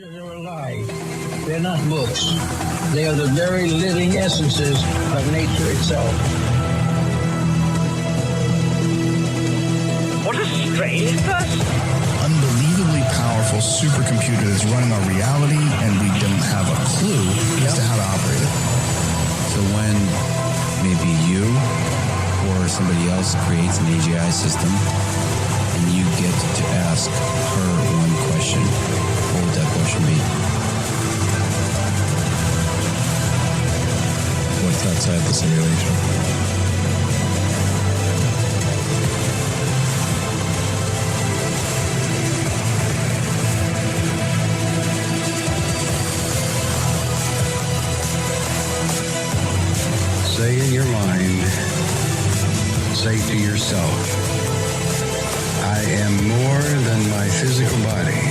Pictures are alive. They're not books. They are the very living essences of nature itself. What a strange person. Unbelievably powerful supercomputer that's running our reality, and we don't have a clue as to how to operate it. So when maybe you or somebody else creates an AGI system and you get to ask her one question, what would that question be? What's outside the simulation? Say in your mind, say to yourself, I am more than my physical body,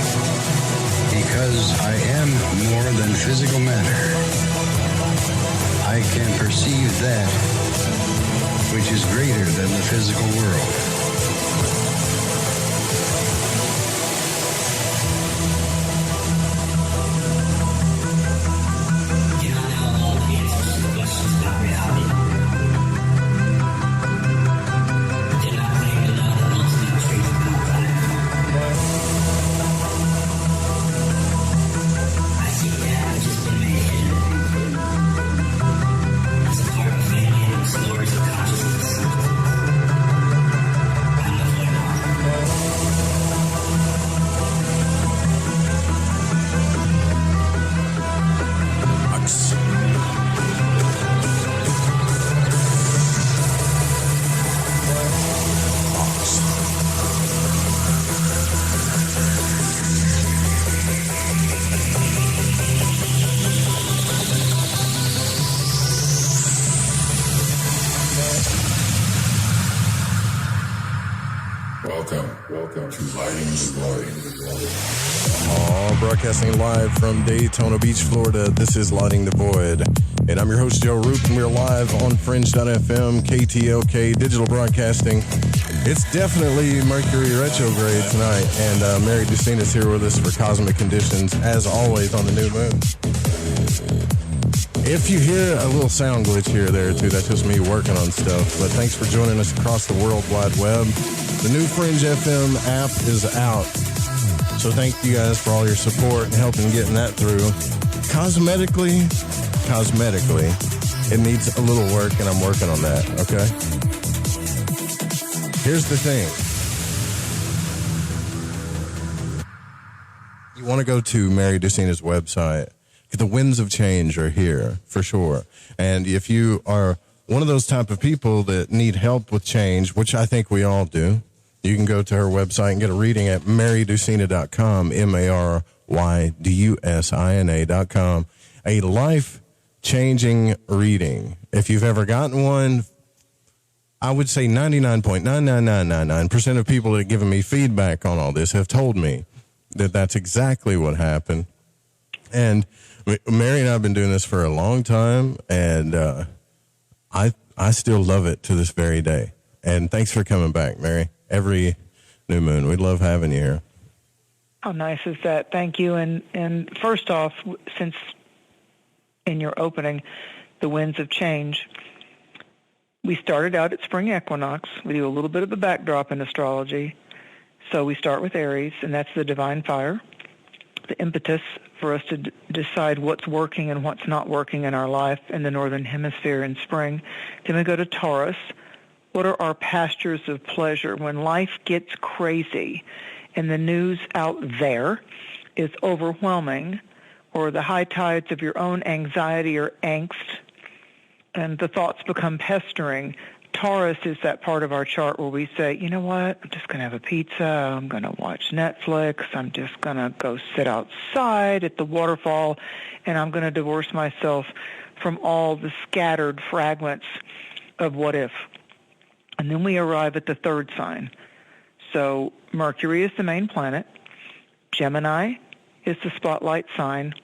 because I am more than physical matter. I can perceive that which is greater than the physical world. Broadcasting live from Daytona Beach, Florida. This is Lighting the Void. And I'm your host, Joe Rupe, and we're live on Fringe FM, KTLK, digital broadcasting. It's definitely Mercury retrograde tonight, and Mary Dusina's here with us for Cosmic Conditions, as always, on the new moon. If you hear a little sound glitch here or there, too, that's just me working on stuff. But thanks for joining us across the World Wide Web. The new Fringe FM app is out. So thank you guys for all your support and helping getting that through. Cosmetically, it needs a little work, and I'm working on that, okay? Here's the thing. You want to go to Mary Dusina's website. The winds of change are here, for sure. And if you are one of those type of people that need help with change, which I think we all do, you can go to her website and get a reading at marydusina.com, MARYDUSINA.com. A life-changing reading. If you've ever gotten one, I would say 99.99999% of people that have given me feedback on all this have told me that that's exactly what happened. And Mary and I have been doing this for a long time, and I still love it to this very day. And thanks for coming back, Mary. Every new moon. We love having you here. How nice is that? Thank you. And first off, since in your opening, the winds of change, we started out at spring equinox. We do a little bit of a backdrop in astrology. So we start with Aries, and that's the divine fire, the impetus for us to decide what's working and what's not working in our life in the northern hemisphere in spring. Then we go to Taurus. What are our pastures of pleasure when life gets crazy and the news out there is overwhelming, or the high tides of your own anxiety or angst and the thoughts become pestering? Taurus is that part of our chart where we say, you know what, I'm just going to have a pizza, I'm going to watch Netflix, I'm just going to go sit outside at the waterfall, and I'm going to divorce myself from all the scattered fragments of what if. And then we arrive at the third sign. So Mercury is the main planet. Gemini is the spotlight sign.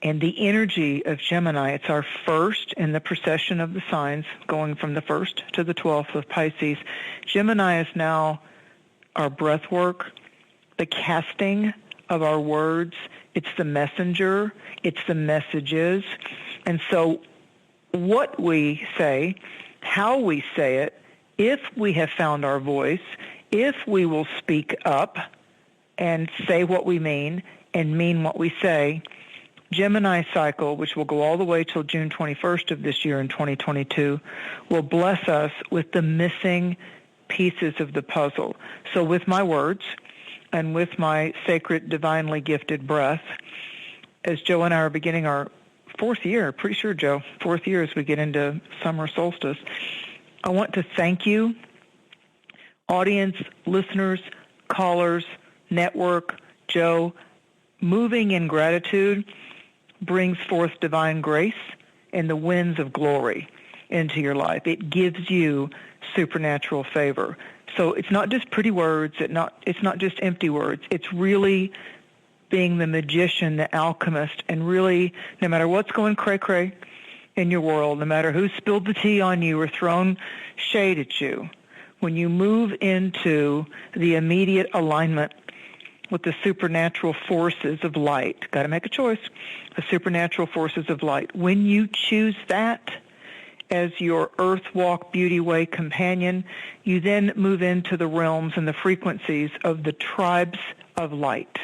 And the energy of Gemini, it's our first in the procession of the signs, going from the 1st to the 12th of Pisces. Gemini is now our breath work, the casting of our words. It's the messenger. It's the messages. And so what we say, how we say it, if we have found our voice, if we will speak up and say what we mean and mean what we say, Gemini cycle, which will go all the way till June 21st of this year in 2022, will bless us with the missing pieces of the puzzle. So with my words and with my sacred, divinely gifted breath, as Joe and I are beginning our fourth year, pretty sure, Joe, fourth year as we get into summer solstice, I want to thank you, audience, listeners, callers, network, Joe. Moving in gratitude brings forth divine grace and the winds of glory into your life. It gives you supernatural favor. So it's not just pretty words. It's not just empty words. It's really being the magician, the alchemist, and really, no matter what's going cray-cray in your world, no matter who spilled the tea on you or thrown shade at you, when you move into the immediate alignment with the supernatural forces of light, got to make a choice, the supernatural forces of light. When you choose that as your Earth Walk Beauty Way companion, you then move into the realms and the frequencies of the tribes of light.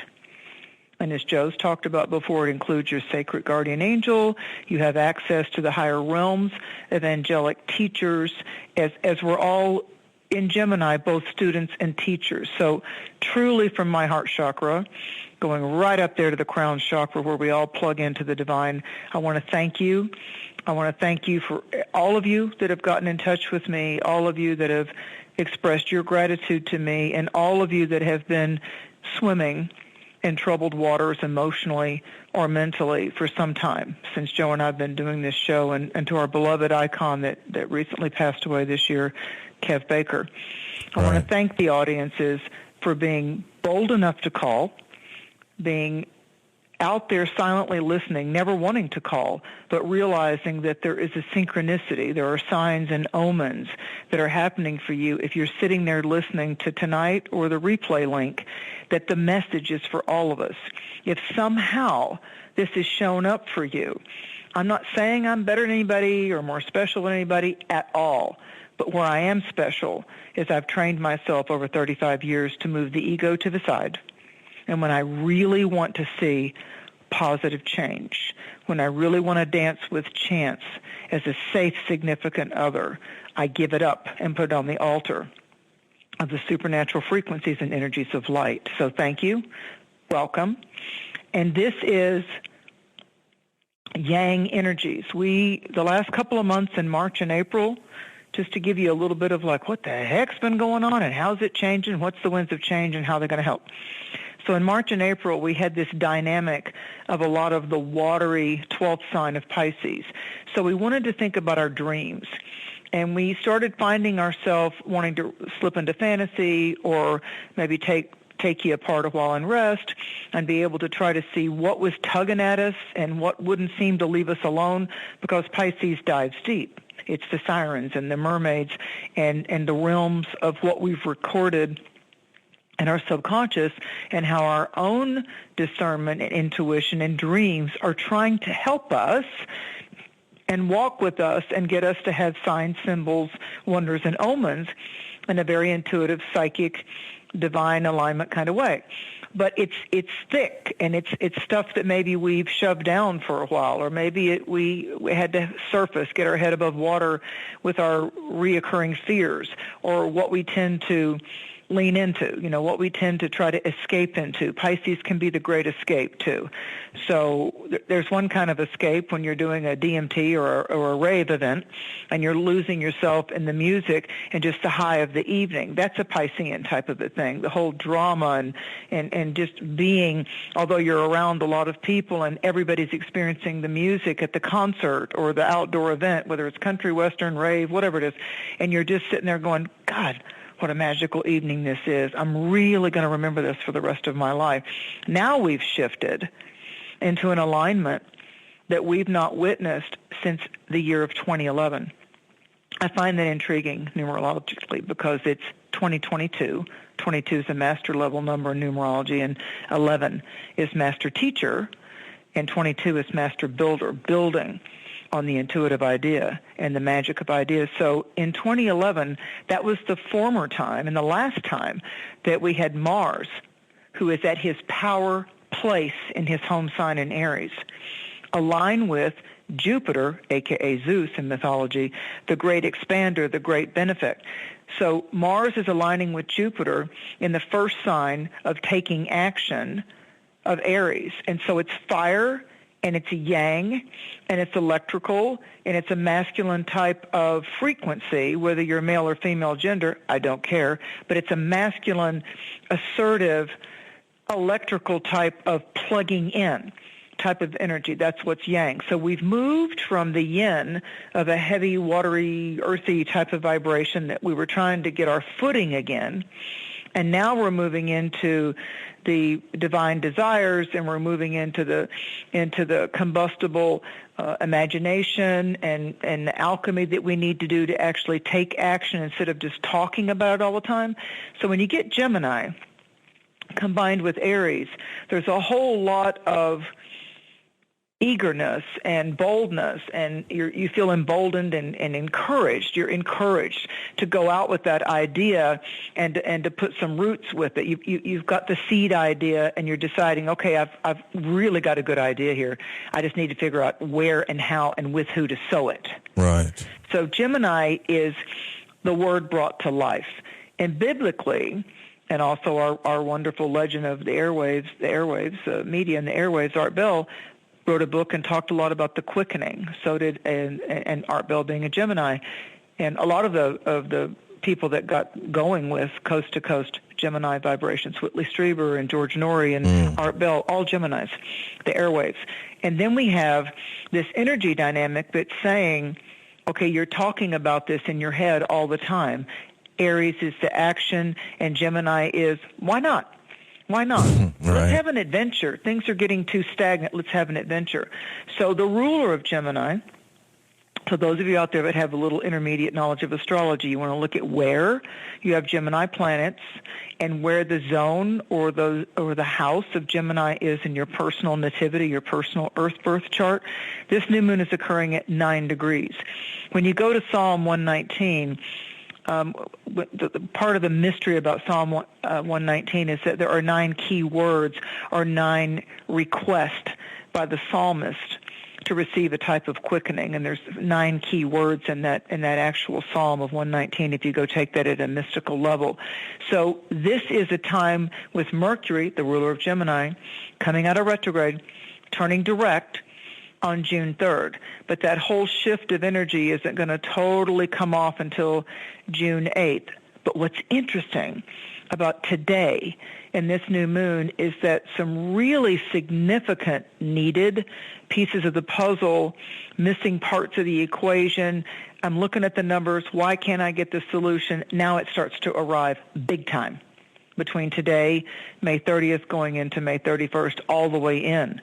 And as Joe's talked about before, it includes your sacred guardian angel. You have access to the higher realms of angelic teachers, as we're all in Gemini, both students and teachers. So truly from my heart chakra, going right up there to the crown chakra where we all plug into the divine, I want to thank you. I want to thank you for all of you that have gotten in touch with me, all of you that have expressed your gratitude to me, and all of you that have been swimming in troubled waters emotionally or mentally for some time since Joe and I have been doing this show, and to our beloved icon that recently passed away this year, Kev Baker. I want to thank the audiences for being bold enough to call, being out there silently listening, never wanting to call, but realizing that there is a synchronicity. There are signs and omens that are happening for you if you're sitting there listening to tonight or the replay link, that the message is for all of us. If somehow this has shown up for you, I'm not saying I'm better than anybody or more special than anybody at all, but where I am special is I've trained myself over 35 years to move the ego to the side. And when I really want to see positive change, when I really want to dance with chance as a safe, significant other, I give it up and put it on the altar of the supernatural frequencies and energies of light. So thank you. Welcome. And this is Yang energies. The last couple of months in March and April, just to give you a little bit of like, what the heck's been going on and how's it changing? What's the winds of change and how they're going to help? So in March and April, we had this dynamic of a lot of the watery 12th sign of Pisces. So we wanted to think about our dreams. And we started finding ourselves wanting to slip into fantasy or maybe take you apart a while and rest and be able to try to see what was tugging at us and what wouldn't seem to leave us alone, because Pisces dives deep. It's the sirens and the mermaids and the realms of what we've recorded in our subconscious, and how our own discernment and intuition and dreams are trying to help us and walk with us and get us to have signs, symbols, wonders, and omens in a very intuitive, psychic, divine alignment kind of way. But it's thick, and it's stuff that maybe we've shoved down for a while, or maybe we had to surface, get our head above water with our reoccurring fears, or what we tend to lean into, what we tend to try to escape into. Pisces can be the great escape too. So there's one kind of escape when you're doing a DMT or a rave event and you're losing yourself in the music and just the high of the evening. That's a Piscean type of a thing. The whole drama and just being, although you're around a lot of people and everybody's experiencing the music at the concert or the outdoor event, whether it's country, western, rave, whatever it is, and you're just sitting there going, God, what a magical evening this is. I'm really going to remember this for the rest of my life. Now we've shifted into an alignment that we've not witnessed since the year of 2011. I find that intriguing numerologically because it's 2022. 22 is a master level number in numerology, and 11 is master teacher, and 22 is master builder, building on the intuitive idea and the magic of ideas. So in 2011, that was the former time and the last time that we had Mars, who is at his power place in his home sign in Aries, align with Jupiter, a.k.a. Zeus in mythology, the great expander, the great benefic. So Mars is aligning with Jupiter in the first sign of taking action of Aries. And so it's fire, and it's a yang, and it's electrical, and it's a masculine type of frequency, whether you're male or female gender, I don't care, but it's a masculine, assertive, electrical type of plugging in type of energy. That's what's yang. So we've moved from the yin of a heavy, watery, earthy type of vibration that we were trying to get our footing again, and now we're moving into the divine desires, and we're moving into the combustible imagination and the alchemy that we need to do to actually take action instead of just talking about it all the time. So when you get Gemini combined with Aries, there's a whole lot of eagerness and boldness, and you feel emboldened and encouraged. You're encouraged to go out with that idea and to put some roots with it. You've got the seed idea, and you're deciding, okay, I've really got a good idea here. I just need to figure out where and how and with who to sow it. Right. So Gemini is the word brought to life. And biblically, and also our wonderful legend of the airwaves, media and the airwaves, Art Bell, wrote a book and talked a lot about the quickening. So did and Art Bell being a Gemini, and a lot of the people that got going with coast to coast Gemini vibrations, Whitley Strieber and George Norrie and Art Bell, all Geminis, the airwaves. And then we have this energy dynamic that's saying, okay, you're talking about this in your head all the time. Aries is the action, and Gemini is why not? Why not? Right. Let's have an adventure. Things are getting too stagnant. Let's have an adventure. So the ruler of Gemini, so those of you out there that have a little intermediate knowledge of astrology, you want to look at where you have Gemini planets and where the zone or the house of Gemini is in your personal nativity, your personal earth birth chart. This new moon is occurring at 9 degrees. When you go to Psalm 119, the part of the mystery about Psalm 119 is that there are 9 key words or 9 requests by the psalmist to receive a type of quickening, and there's 9 key words in that actual Psalm of 119 if you go take that at a mystical level. So this is a time with Mercury, the ruler of Gemini, coming out of retrograde, turning direct on June 3rd. But that whole shift of energy isn't going to totally come off until June 8th. But what's interesting about today and this new moon is that some really significant needed pieces of the puzzle, missing parts of the equation, I'm looking at the numbers, why can't I get the solution? Now it starts to arrive big time between today, May 30th, going into May 31st, all the way in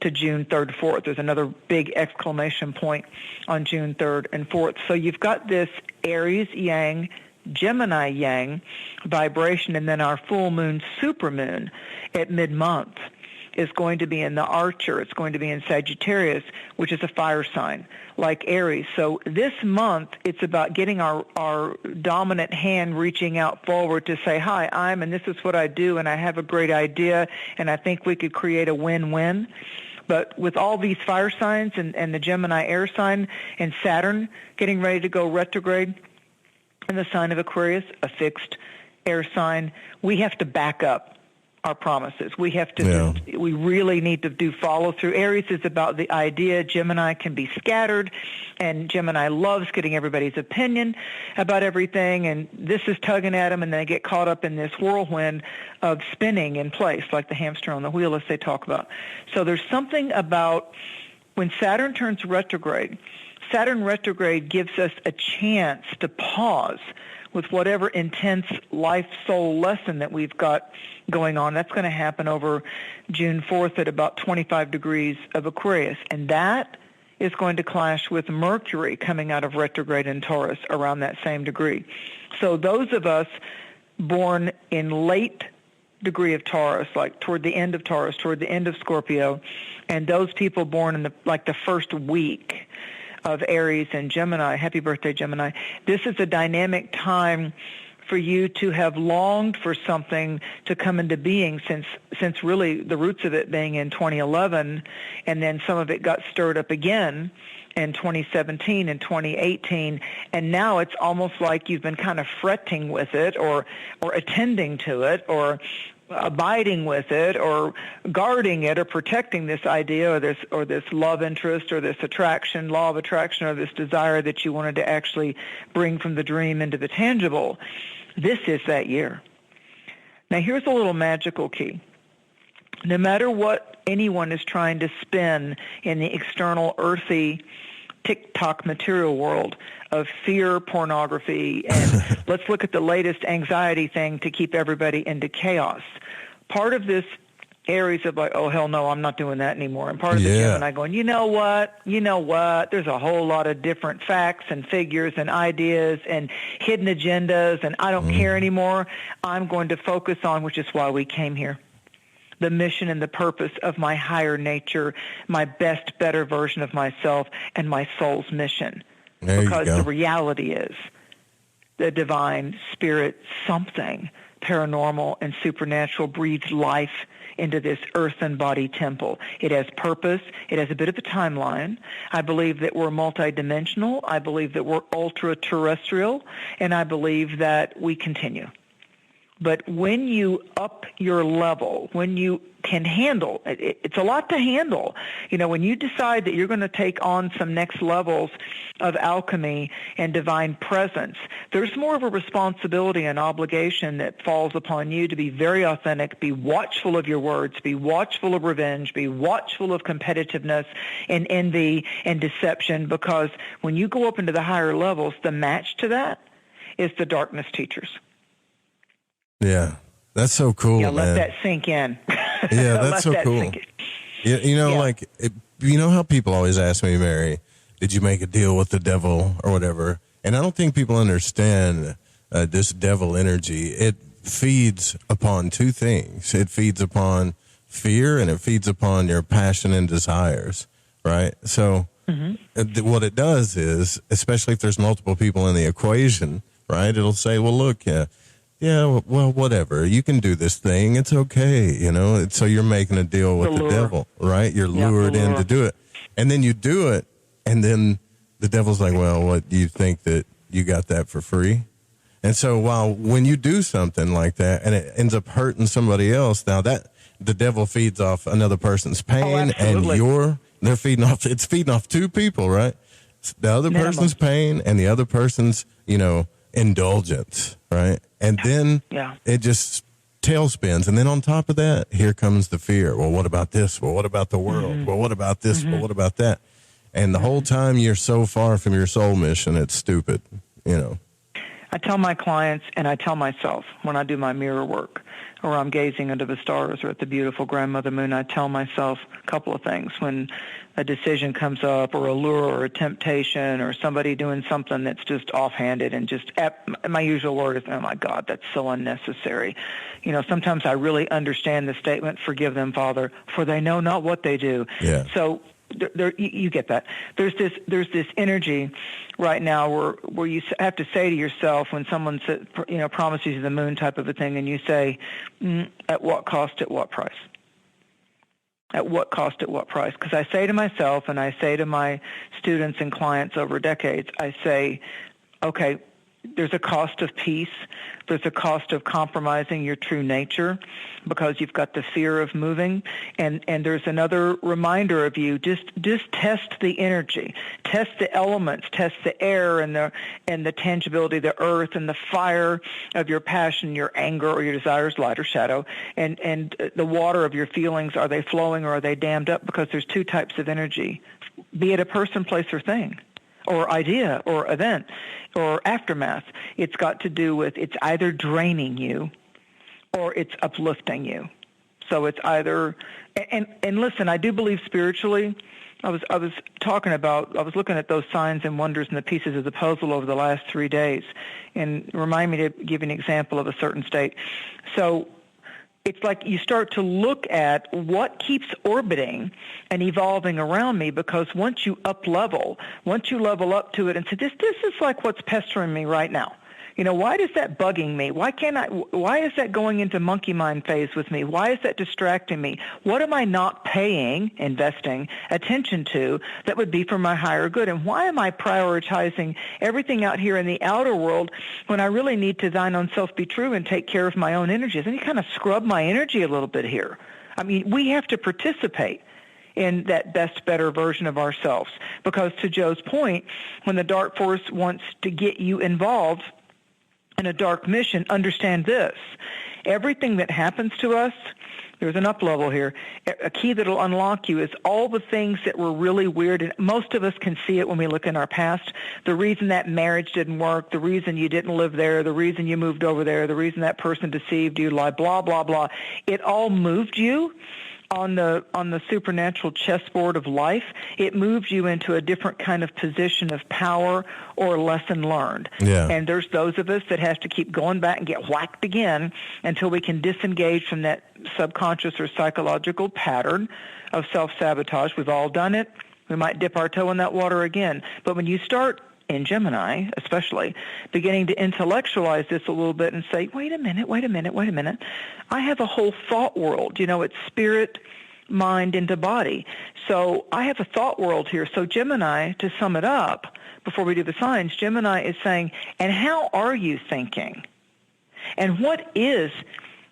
to June 3rd, 4th. There's another big exclamation point on June 3rd and 4th. So you've got this Aries yang, Gemini yang vibration, and then our full moon, supermoon at mid-month is going to be in the Archer. It's going to be in Sagittarius, which is a fire sign, like Aries. So this month, it's about getting our dominant hand reaching out forward to say, hi, and this is what I do, and I have a great idea, and I think we could create a win-win. But with all these fire signs and the Gemini air sign and Saturn getting ready to go retrograde in the sign of Aquarius, a fixed air sign, we have to back up our promises. We have to. Yeah. We really need to do follow through. Aries is about the idea. Gemini can be scattered, and Gemini loves getting everybody's opinion about everything. And this is tugging at them, and they get caught up in this whirlwind of spinning in place, like the hamster on the wheel, as they talk about. So there's something about when Saturn turns retrograde. Saturn retrograde gives us a chance to pause with whatever intense life soul lesson that we've got going on. That's going to happen over June 4th at about 25 degrees of Aquarius. And that is going to clash with Mercury coming out of retrograde in Taurus around that same degree. So those of us born in late degree of Taurus, like toward the end of Taurus, toward the end of Scorpio, and those people born in the first week of Aries and Gemini, happy birthday, Gemini. This is a dynamic time for you to have longed for something to come into being since really the roots of it being in 2011, and then some of it got stirred up again in 2017 and 2018, and now it's almost like you've been kind of fretting with it or attending to it or abiding with it or guarding it or protecting this idea or this love interest or this attraction, law of attraction, or this desire that you wanted to actually bring from the dream into the tangible. This is that year. Now here's a little magical key. No matter what anyone is trying to spin in the external earthy TikTok material world of fear, pornography, and let's look at the latest anxiety thing to keep everybody into chaos. Part of this Aries of like, oh, hell no, I'm not doing that anymore. And part of the Gemini going, you know what, there's a whole lot of different facts and figures and ideas and hidden agendas, and I don't care anymore. I'm going to focus on, which is why we came here, the mission and the purpose of my higher nature, my best, better version of myself, and my soul's mission. Because the reality is the divine spirit, something paranormal and supernatural breathes life into this earthen body temple. It has purpose. It has a bit of a timeline. I believe that we're multidimensional. I believe that we're ultra-terrestrial. And I believe that we continue. But when you up your level, when you can handle, it's a lot to handle. You know, when you decide that you're going to take on some next levels of alchemy and divine presence, there's more of a responsibility and obligation that falls upon you to be very authentic, be watchful of your words, be watchful of revenge, be watchful of competitiveness and envy and deception, because when you go up into the higher levels, the match to that is the darkness teachers. Yeah, that's so cool. Yeah, let that sink in. Yeah, that's so cool. Yeah, you know how people always ask me, Mary, did you make a deal with the devil or whatever? And I don't think people understand this devil energy. It feeds upon two things. It feeds upon fear, and it feeds upon your passion and desires, right? So what it does is, especially if there's multiple people in the equation, right, it'll say, well, look, yeah, well, whatever. You can do this thing. It's okay, you know. So you're making a deal with the devil, right? You're lured in to do it. And then you do it, and then the devil's like, well, what, do you think that you got that for free? And so when you do something like that and it ends up hurting somebody else, now that the devil feeds off another person's pain, and it's feeding off two people, right? The other person's pain and the other person's, indulgence, right? And then it just tailspins. And then on top of that, here comes the fear. Well, what about this? Well, what about the world? Well, what about this? Well, what about that? And the whole time you're so far from your soul mission, it's stupid, I tell my clients and I tell myself when I do my mirror work or I'm gazing into the stars or at the beautiful grandmother moon, I tell myself a couple of things. When a decision comes up or a lure or a temptation or somebody doing something that's just offhanded and just, my usual word is, oh my God, that's so unnecessary. Sometimes I really understand the statement, forgive them, Father, for they know not what they do. Yeah. So you get that. There's this energy right now where you have to say to yourself when someone promises you the moon type of a thing, and you say, at what cost, at what price? At what cost, at what price? Because I say to myself, and I say to my students and clients over decades, I say, okay, there's a cost of peace. There's a cost of compromising your true nature because you've got the fear of moving. And there's another reminder of you, just test the energy, test the elements, test the air and the tangibility of the earth and the fire of your passion, your anger or your desires, light or shadow, and the water of your feelings. Are they flowing or are they dammed up? Because there's two types of energy, be it a person, place, or thing, or idea or event or aftermath. It's got to do with, it's either draining you or it's uplifting you. So it's either, and listen, I do believe spiritually. I was looking at those signs and wonders and the pieces of the puzzle over the last 3 days, and remind me to give you an example of a certain state. So it's like you start to look at what keeps orbiting and evolving around me, because once you level up to it and say, this is like what's pestering me right now. Why is that bugging me? Why is that going into monkey mind phase with me? Why is that distracting me? What am I not investing attention to that would be for my higher good? And why am I prioritizing everything out here in the outer world when I really need to thine own self be true and take care of my own energies? And you kind of scrub my energy a little bit here. I mean, we have to participate in that best, better version of ourselves. Because to Joe's point, when the dark force wants to get you involved in a dark mission, understand this. Everything that happens to us, there's an up level here. A key that will unlock you is all the things that were really weird, and most of us can see it when we look in our past. The reason that marriage didn't work, the reason you didn't live there, the reason you moved over there, the reason that person deceived you, blah, blah, blah. It all moved you on the supernatural chessboard of life. It moves you into a different kind of position of power or lesson learned. Yeah. And there's those of us that have to keep going back and get whacked again until we can disengage from that subconscious or psychological pattern of self-sabotage. We've all done it. We might dip our toe in that water again. But when you start, in Gemini especially, beginning to intellectualize this a little bit and say, wait a minute. I have a whole thought world. It's spirit, mind into body. So I have a thought world here. So Gemini, to sum it up, before we do the signs, Gemini is saying, and how are you thinking? And what is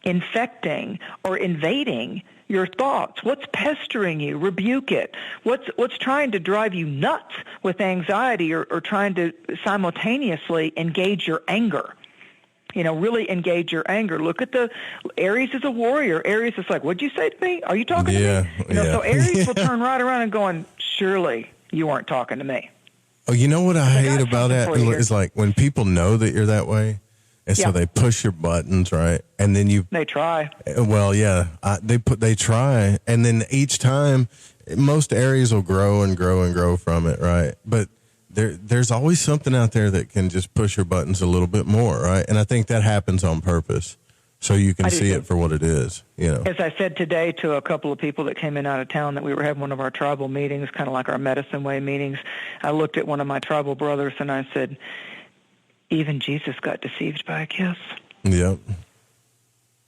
infecting or invading your thoughts? What's pestering you? Rebuke it. What's trying to drive you nuts with anxiety or trying to simultaneously engage your anger? Really engage your anger. Look at Aries is a warrior. Aries is like, what'd you say to me? Are you talking to me? So Aries will turn right around and going, surely you weren't talking to me. Oh, you know what I hate about that? It's like when people know that you're that way. And so they push your buttons, right? And then they try. Well, yeah, they try. And then each time, most areas will grow and grow and grow from it, right? But there's always something out there that can just push your buttons a little bit more, right? And I think that happens on purpose. So you can see it for what it is, As I said today to a couple of people that came in out of town, that we were having one of our tribal meetings, kind of like our medicine way meetings. I looked at one of my tribal brothers and I said, even Jesus got deceived by a kiss. Yep.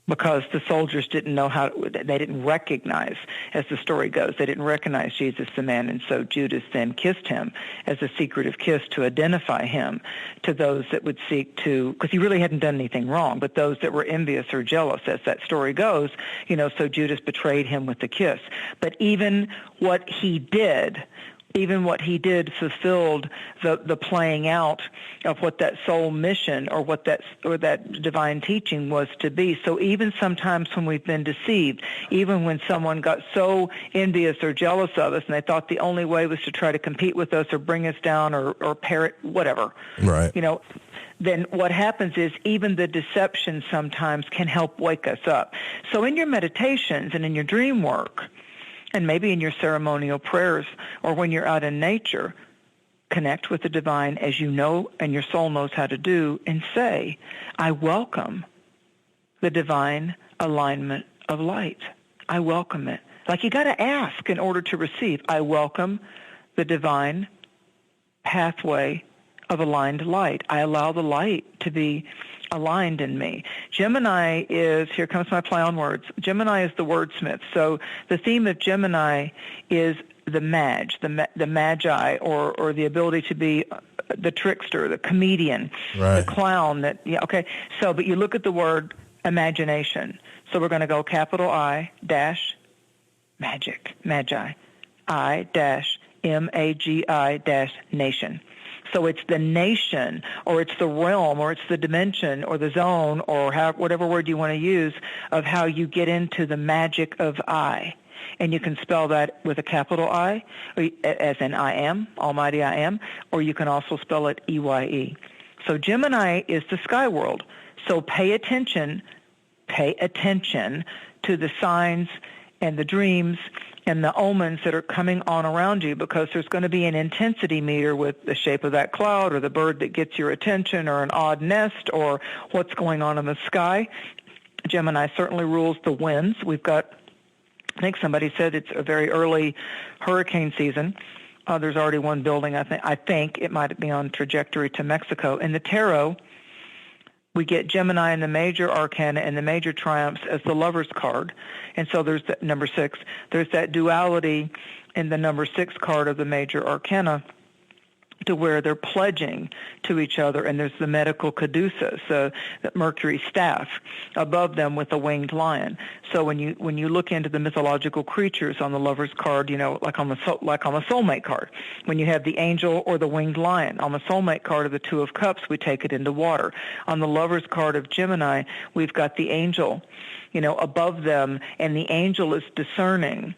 Because the soldiers didn't know they didn't recognize, as the story goes, they didn't recognize Jesus the man, and so Judas then kissed him as a secretive kiss to identify him to those that would seek to, because he really hadn't done anything wrong, but those that were envious or jealous, as that story goes, so Judas betrayed him with the kiss. But even what he did fulfilled the playing out of what that soul mission or that divine teaching was to be. So even sometimes when we've been deceived, even when someone got so envious or jealous of us and they thought the only way was to try to compete with us or bring us down or parrot whatever, right? Then what happens is even the deception sometimes can help wake us up. So in your meditations and in your dream work, and maybe in your ceremonial prayers or when you're out in nature, connect with the divine as you know and your soul knows how to do, and say, I welcome the divine alignment of light. I welcome it. Like you got to ask in order to receive. I welcome the divine pathway of aligned light. I allow the light to be aligned in me. Gemini is, here comes my play on words, Gemini is the wordsmith. So the theme of Gemini is the magi, or the ability to be the trickster, the comedian, right, the clown. So, but you look at the word imagination. So we're going to go capital I dash magic, magi, I dash MAGI dash nation. So it's the nation, or it's the realm, or it's the dimension, or the zone, or whatever word you want to use, of how you get into the magic of I. And you can spell that with a capital I, as in I am, Almighty I am, or you can also spell it EYE. So Gemini is the sky world. So pay attention pay attention to the signs and the dreams and the omens that are coming on around you, because there's going to be an intensity meter with the shape of that cloud or the bird that gets your attention or an odd nest or what's going on in the sky. Gemini certainly rules the winds. We've got, I think somebody said it's a very early hurricane season. There's already one building, I think it might be on trajectory to Mexico. In the tarot, we get Gemini in the major arcana and the major triumphs as the Lover's card. And so there's that number 6. There's that duality in the number 6 card of the major arcana, to where they're pledging to each other, and there's the medical caduceus, the Mercury staff, above them with a winged lion. So when you look into the mythological creatures on the Lover's card, like on the soulmate card, when you have the angel or the winged lion, on the soulmate card of the Two of Cups, we take it into water. On the Lover's card of Gemini, we've got the angel, above them, and the angel is discerning.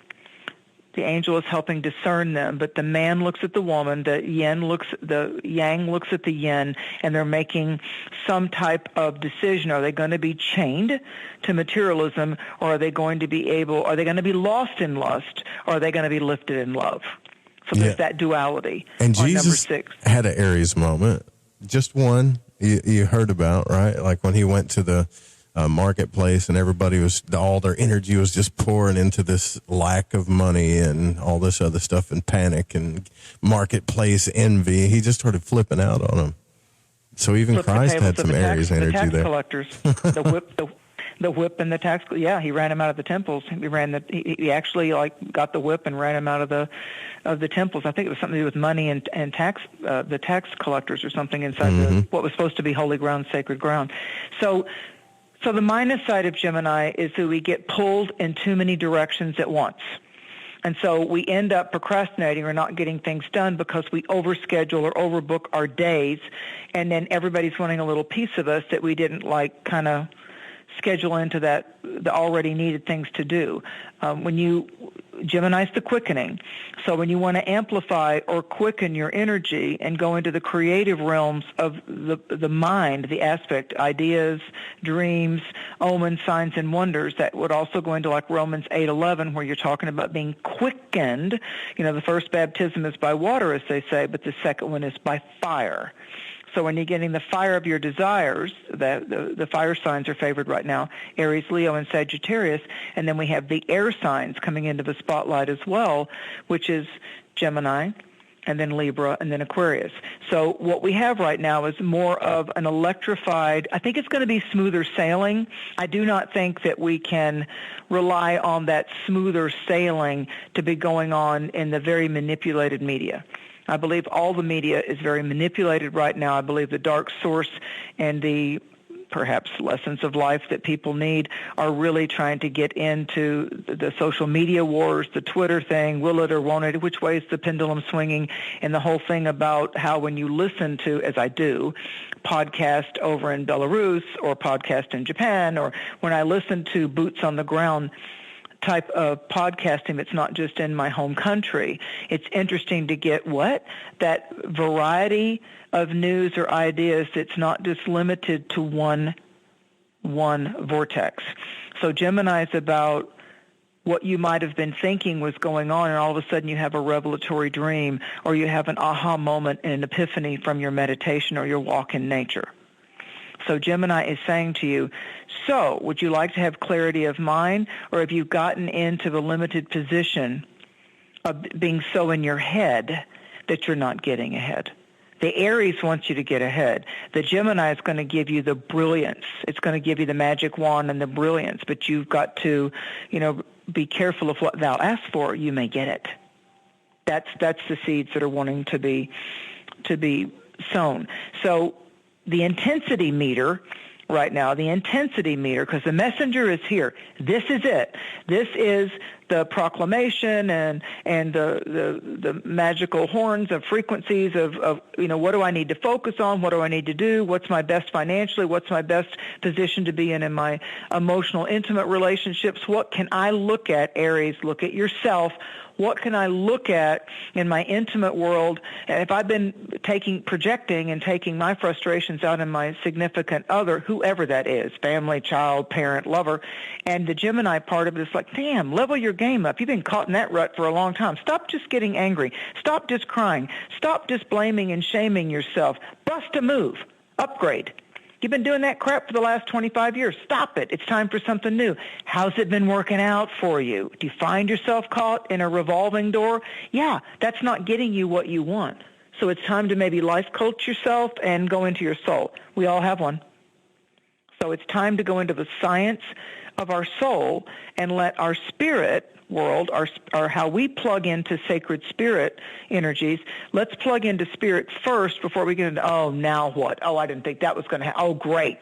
The angel is helping discern them, but the man looks at the woman, the yang looks at the yin, and they're making some type of decision. Are they going to be chained to materialism, or are they going to be lost in lust, or are they going to be lifted in love? So there's that duality. And on Jesus number 6. had an Aries moment, just one you heard about, right? Like when he went to the marketplace, and everybody all their energy was just pouring into this lack of money and all this other stuff, and panic and marketplace envy. He just started flipping out on them. So even Christ had some Aries energy there. The tax collectors, the whip and the tax. Yeah, he ran him out of the temples. He actually got the whip and ran him out of the temples. I think it was something to do with money and tax, the tax collectors or something inside what was supposed to be holy ground, sacred ground. So the minus side of Gemini is that we get pulled in too many directions at once. And so we end up procrastinating or not getting things done because we overschedule or overbook our days, and then everybody's wanting a little piece of us that we didn't kind of schedule into the already needed things to do. Gemini's the quickening. So when you want to amplify or quicken your energy and go into the creative realms of the mind, the aspect, ideas, dreams, omens, signs, and wonders, that would also go into like Romans 8:11, where you're talking about being quickened. The first baptism is by water, as they say, but the second one is by fire. So when you're getting the fire of your desires, the fire signs are favored right now, Aries, Leo, and Sagittarius. And then we have the air signs coming into the spotlight as well, which is Gemini, and then Libra, and then Aquarius. So what we have right now is more of an electrified, I think it's going to be smoother sailing. I do not think that we can rely on that smoother sailing to be going on in the very manipulated media. I believe all the media is very manipulated right now. I believe the dark source and the perhaps lessons of life that people need are really trying to get into the social media wars, the Twitter thing, will it or won't it, which way is the pendulum swinging, and the whole thing about how when you listen to, as I do, podcast over in Belarus or podcast in Japan, or when I listen to boots on the ground type of podcasting that's not just in my home country, it's interesting to get that variety of news or ideas that's not just limited to one vortex. So Gemini is about what you might have been thinking was going on, and all of a sudden you have a revelatory dream, or you have an aha moment and an epiphany from your meditation or your walk in nature. So Gemini is saying to you, so would you like to have clarity of mind, or have you gotten into the limited position of being so in your head that you're not getting ahead? The Aries wants you to get ahead. The Gemini is going to give you the brilliance. It's going to give you the magic wand and the brilliance, but you've got to, be careful of what thou ask for. You may get it. That's the seeds that are wanting to be sown. So the intensity meter right now, because the messenger is here. This is it. This is the proclamation and the magical horns of frequencies of what do I need to focus on, what do I need to do, what's my best financially, what's my best position to be in my emotional, intimate relationships, what can I look at, Aries, look at yourself, what can I look at in my intimate world? And if I've been projecting and taking my frustrations out on my significant other, whoever that is, family, child, parent, lover, and the Gemini part of it is like, damn, level your game up. You've been caught in that rut for a long time. Stop just getting angry. Stop just crying. Stop just blaming and shaming yourself. Bust a move. Upgrade. You've been doing that crap for the last 25 years. Stop it. It's time for something new. How's it been working out for you? Do you find yourself caught in a revolving door? Yeah, that's not getting you what you want. So it's time to maybe life coach yourself and go into your soul. We all have one. So it's time to go into the science of our soul and let our spirit world, our how we plug into sacred spirit energies. Let's plug into spirit first before we get into, oh, now what? Oh, I didn't think that was going to happen. Oh, great.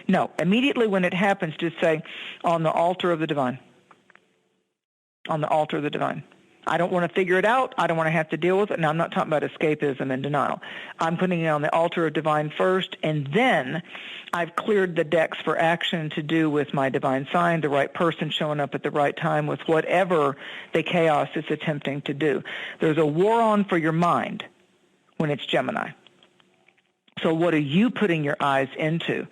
No, immediately when it happens, just say, on the altar of the divine. On the altar of the divine. I don't want to figure it out. I don't want to have to deal with it. Now, I'm not talking about escapism and denial. I'm putting it on the altar of divine first, and then I've cleared the decks for action to do with my divine sign, the right person showing up at the right time with whatever the chaos is attempting to do. There's a war on for your mind when it's Gemini. So what are you putting your eyes into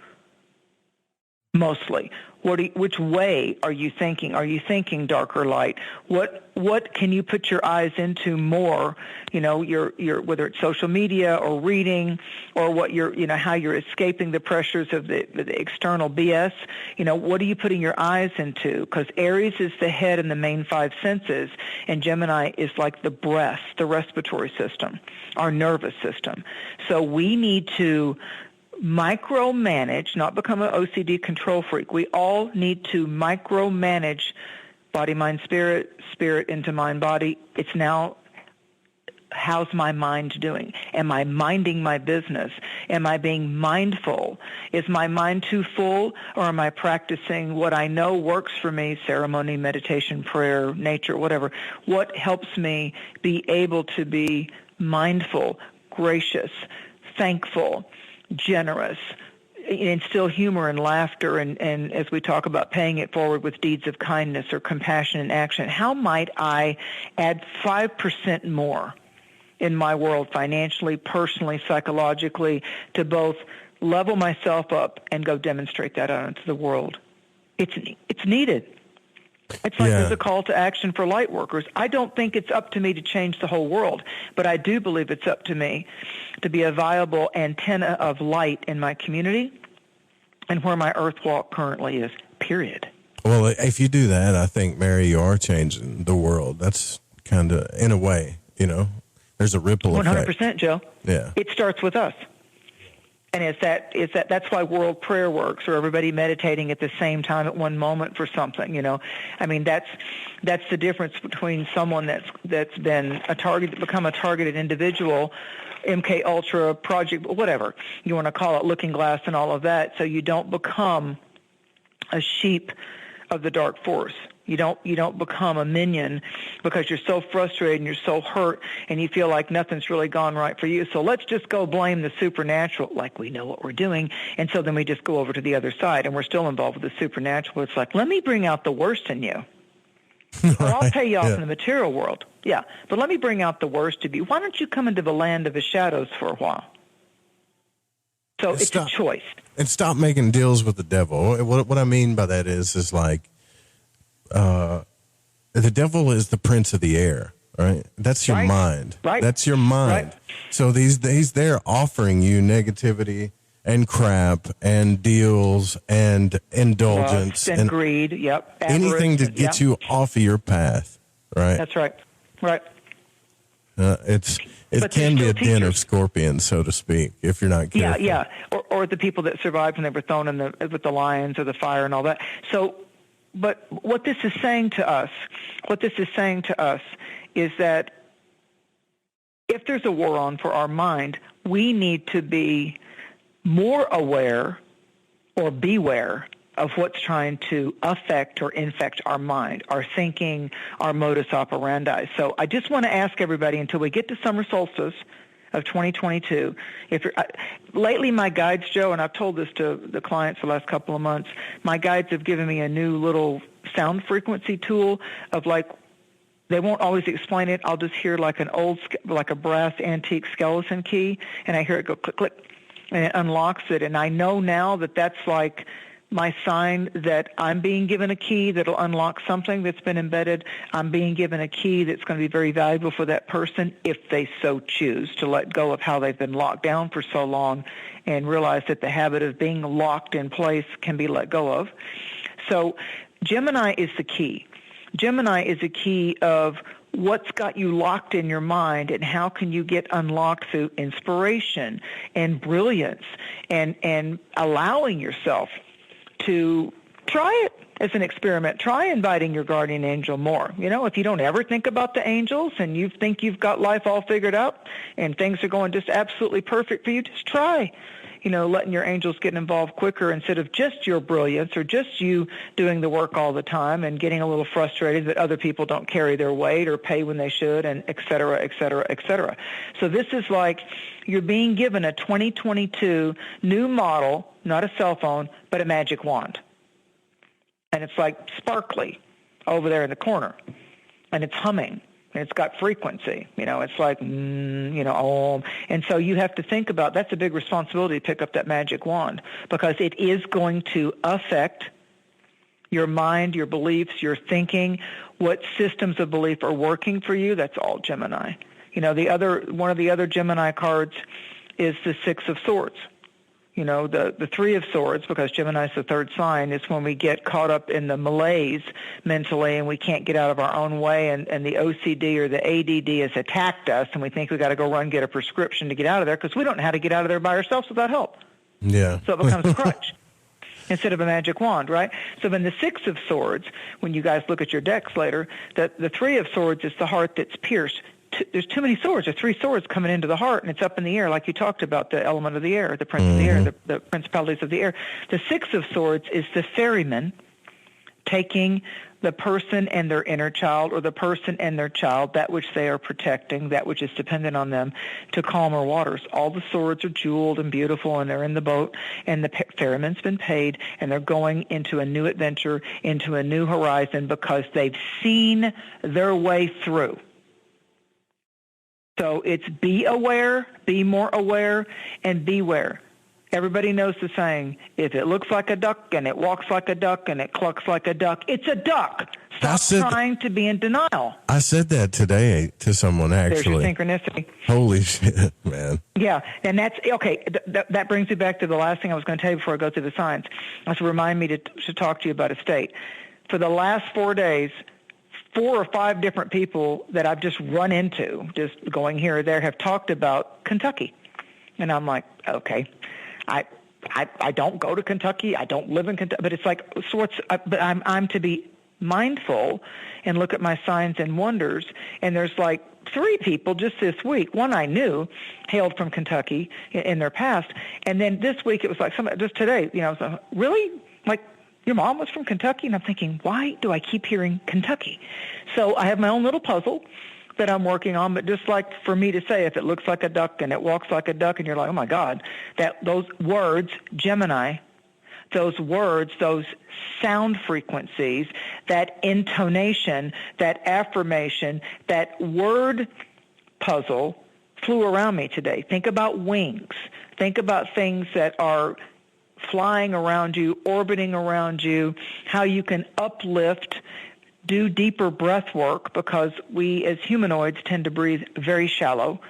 mostly? Which way are you thinking? Are you thinking dark or light? What can you put your eyes into more? Your whether it's social media or reading, or what how you're escaping the pressures of the external BS. What are you putting your eyes into? Because Aries is the head in the main five senses, and Gemini is like the breath, the respiratory system, our nervous system. So we need to micromanage, not become an OCD control freak. We all need to micromanage body, mind, spirit, spirit into mind, body. It's now, how's my mind doing? Am I minding my business? Am I being mindful? Is my mind too full, or am I practicing what I know works for me, ceremony, meditation, prayer, nature, whatever? What helps me be able to be mindful, gracious, thankful, generous, instill humor and laughter, and as we talk about paying it forward with deeds of kindness or compassion and action. How might I add 5% more in my world, financially, personally, psychologically, to both level myself up and go demonstrate that out into the world? It's needed. It's like there's a call to action for light workers. I don't think it's up to me to change the whole world, but I do believe it's up to me to be a viable antenna of light in my community and where my earth walk currently is, period. Well, if you do that, I think, Mary, you are changing the world. That's kind of, in a way, there's a ripple effect. 100%, Joe. Yeah. It starts with us. And that's why world prayer works, or everybody meditating at the same time at one moment for something, I mean, that's the difference between someone that's been become a targeted individual, MK Ultra, Project, whatever you want to call it, Looking Glass and all of that, so you don't become a sheep of the dark force. You don't become a minion because you're so frustrated and you're so hurt and you feel like nothing's really gone right for you. So let's just go blame the supernatural, like we know what we're doing. And so then we just go over to the other side and we're still involved with the supernatural. It's like, let me bring out the worst in you. Or I'll pay you off in the material world. Yeah, but let me bring out the worst of you. Why don't you come into the land of the shadows for a while? So it's a choice. And stop making deals with the devil. What I mean by that is like, the devil is the prince of the air, right? That's your mind. Right. That's your mind. Right. So he's there offering you negativity and crap and deals and indulgence and greed. Yep. Anything to get you off of your path. Right. That's right. Right. It can be a den of scorpions, so to speak, if you're not careful. Yeah. Or the people that survived when they were thrown with the lions or the fire and all that. So, but what this is saying to us is that if there's a war on for our mind, we need to be more aware or beware of what's trying to affect or infect our mind, our thinking, our modus operandi. So I just want to ask everybody, until we get to summer solstice of 2022, lately my guides, Joe, and I've told this to the clients the last couple of months, my guides have given me a new little sound frequency tool of like, they won't always explain it. I'll just hear like like a brass antique skeleton key, and I hear it go click, click, and it unlocks it. And I know now that that's like my sign that I'm being given a key that'll unlock something that's been embedded. I'm being given a key that's going to be very valuable for that person if they so choose to let go of how they've been locked down for so long and realize that the habit of being locked in place can be let go of. So Gemini is the key. Gemini is a key of what's got you locked in your mind and how can you get unlocked through inspiration and brilliance and allowing yourself to try it as an experiment. Try inviting your guardian angel more. You know, if you don't ever think about the angels and you think you've got life all figured out and things are going just absolutely perfect for you, just try, you know, letting your angels get involved quicker instead of just your brilliance or just you doing the work all the time and getting a little frustrated that other people don't carry their weight or pay when they should, and et cetera, et cetera, et cetera. So this is like you're being given a 2022 new model, not a cell phone, but a magic wand. And it's like sparkly over there in the corner, and it's humming. And it's got frequency, you know, it's like, you know, om. And so you have to think about, that's a big responsibility to pick up that magic wand, because it is going to affect your mind, your beliefs, your thinking, what systems of belief are working for you. That's all Gemini. You know, one of the other Gemini cards is the Six of Swords. You know, the Three of Swords, because Gemini is the third sign, is when we get caught up in the malaise mentally and we can't get out of our own way, and the OCD or the ADD has attacked us, and we think we've got to go run get a prescription to get out of there because we don't know how to get out of there by ourselves without help. Yeah. So it becomes a crutch instead of a magic wand, right? So then the Six of Swords, when you guys look at your decks later, the Three of Swords is the heart that's pierced. There's too many swords. There's three swords coming into the heart, and it's up in the air, like you talked about, the element of the air, the prince of the air, the principalities of the air. The Six of Swords is the ferryman taking the person and their inner child, or the person and their child, that which they are protecting, that which is dependent on them, to calmer waters. All the swords are jeweled and beautiful, and they're in the boat, and the ferryman's been paid, and they're going into a new adventure, into a new horizon, because they've seen their way through. So it's be aware, be more aware, and beware. Everybody knows the saying, if it looks like a duck and it walks like a duck and it clucks like a duck, it's a duck. Stop trying to be in denial. I said that today to someone, actually. There's your synchronicity. Holy shit, man. Yeah, and that's, okay, that brings me back to the last thing I was going to tell you before I go through the signs. That's remind me to talk to you about a state. For the last 4 days, 4 or 5 different people that I've just run into, just going here or there, have talked about Kentucky. And I'm like, okay, I don't go to Kentucky. I don't live in Kentucky. But it's like, but I'm to be mindful and look at my signs and wonders. And there's like 3 people just this week. One I knew hailed from Kentucky in their past. And then this week it was like, just today, you know, I was like, really? Like, your mom was from Kentucky? And I'm thinking, why do I keep hearing Kentucky? So I have my own little puzzle that I'm working on, but just like for me to say, if it looks like a duck and it walks like a duck, and you're like, oh my God, those words, Gemini, those words, those sound frequencies, that intonation, that affirmation, that word puzzle flew around me today. Think about wings. Think about things that are flying around you, orbiting around you, how you can uplift, do deeper breath work, because we as humanoids tend to breathe very shallow,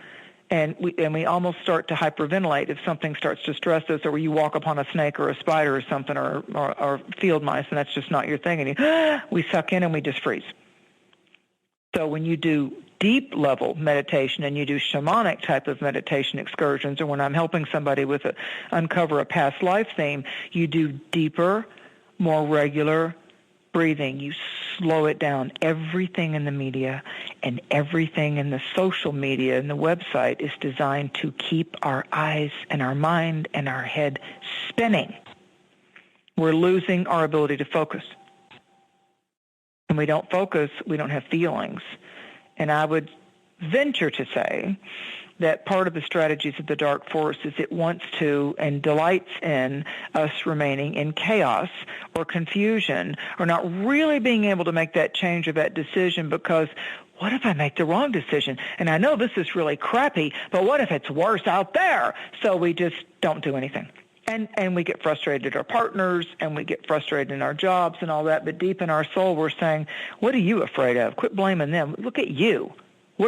and we almost start to hyperventilate if something starts to stress us, or you walk upon a snake or a spider or something, or field mice, and that's just not your thing, and we suck in and we just freeze. So when you do deep level meditation and you do shamanic type of meditation excursions, or when I'm helping somebody with uncover a past life theme, you do deeper, more regular breathing. You slow it down. Everything in the media and everything in the social media and the website is designed to keep our eyes and our mind and our head spinning. we're losing our ability to focus. When we don't focus, we don't have feelings. And I would venture to say that part of the strategies of the dark force is it wants to and delights in us remaining in chaos or confusion or not really being able to make that change or that decision, because what if I make the wrong decision? And I know this is really crappy, but what if it's worse out there? So we just don't do anything. And we get frustrated at our partners, and we get frustrated in our jobs and all that, but deep in our soul we're saying, what are you afraid of? Quit blaming them. Look at you.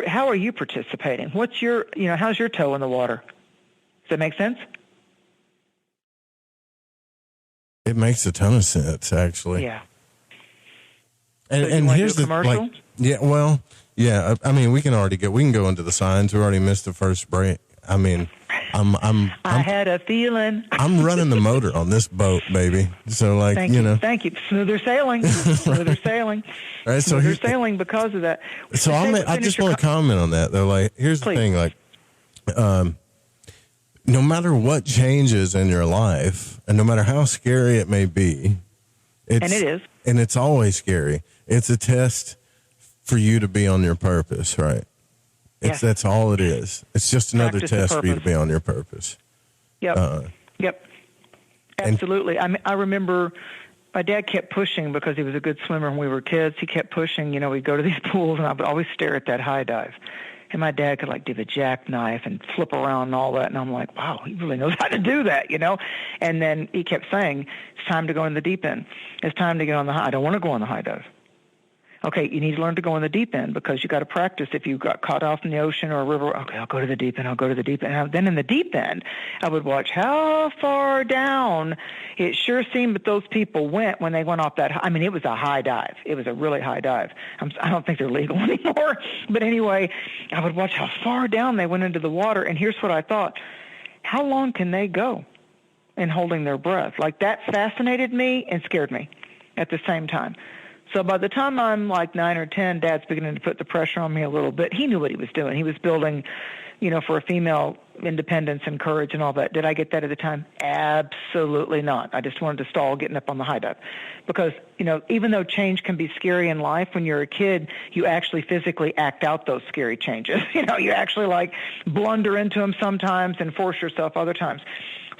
How are you participating? What's your, how's your toe in the water? Does that make sense? It makes a ton of sense, actually. Yeah. And here's the commercial? I mean, we can go into the signs. We already missed the first break. I mean, I had a feeling. I'm running the motor on this boat, baby. So, Thank you. Smoother sailing. Smoother sailing. All right, smoother sailing because of that. So I just want to comment on that, though. Like, here's the thing. Like, no matter what changes in your life, and no matter how scary it may be, and it is, and it's always scary. It's a test for you to be on your purpose, right? That's all it is. It's just another test for you to be on your purpose. Yep. Yep. Absolutely. I remember my dad kept pushing because he was a good swimmer when we were kids. He kept pushing. We'd go to these pools, and I would always stare at that high dive. And my dad could do the jackknife and flip around and all that. And I'm like, wow, he really knows how to do that, And then he kept saying, it's time to go in the deep end. It's time to get on the high. I don't want to go on the high dive. Okay, you need to learn to go in the deep end because you got to practice. If you got caught off in the ocean or a river, okay, I'll go to the deep end. And then in the deep end, I would watch how far down it sure seemed that those people went when they went off that. It was a high dive. It was a really high dive. I don't think they're legal anymore. But anyway, I would watch how far down they went into the water. And here's what I thought. How long can they go in holding their breath? That fascinated me and scared me at the same time. So by the time I'm 9 or 10, Dad's beginning to put the pressure on me a little bit. He knew what he was doing. He was building, for a female independence and courage and all that. Did I get that at the time? Absolutely not. I just wanted to stall getting up on the high dive. Because, even though change can be scary in life, when you're a kid, you actually physically act out those scary changes. You actually blunder into them sometimes and force yourself other times.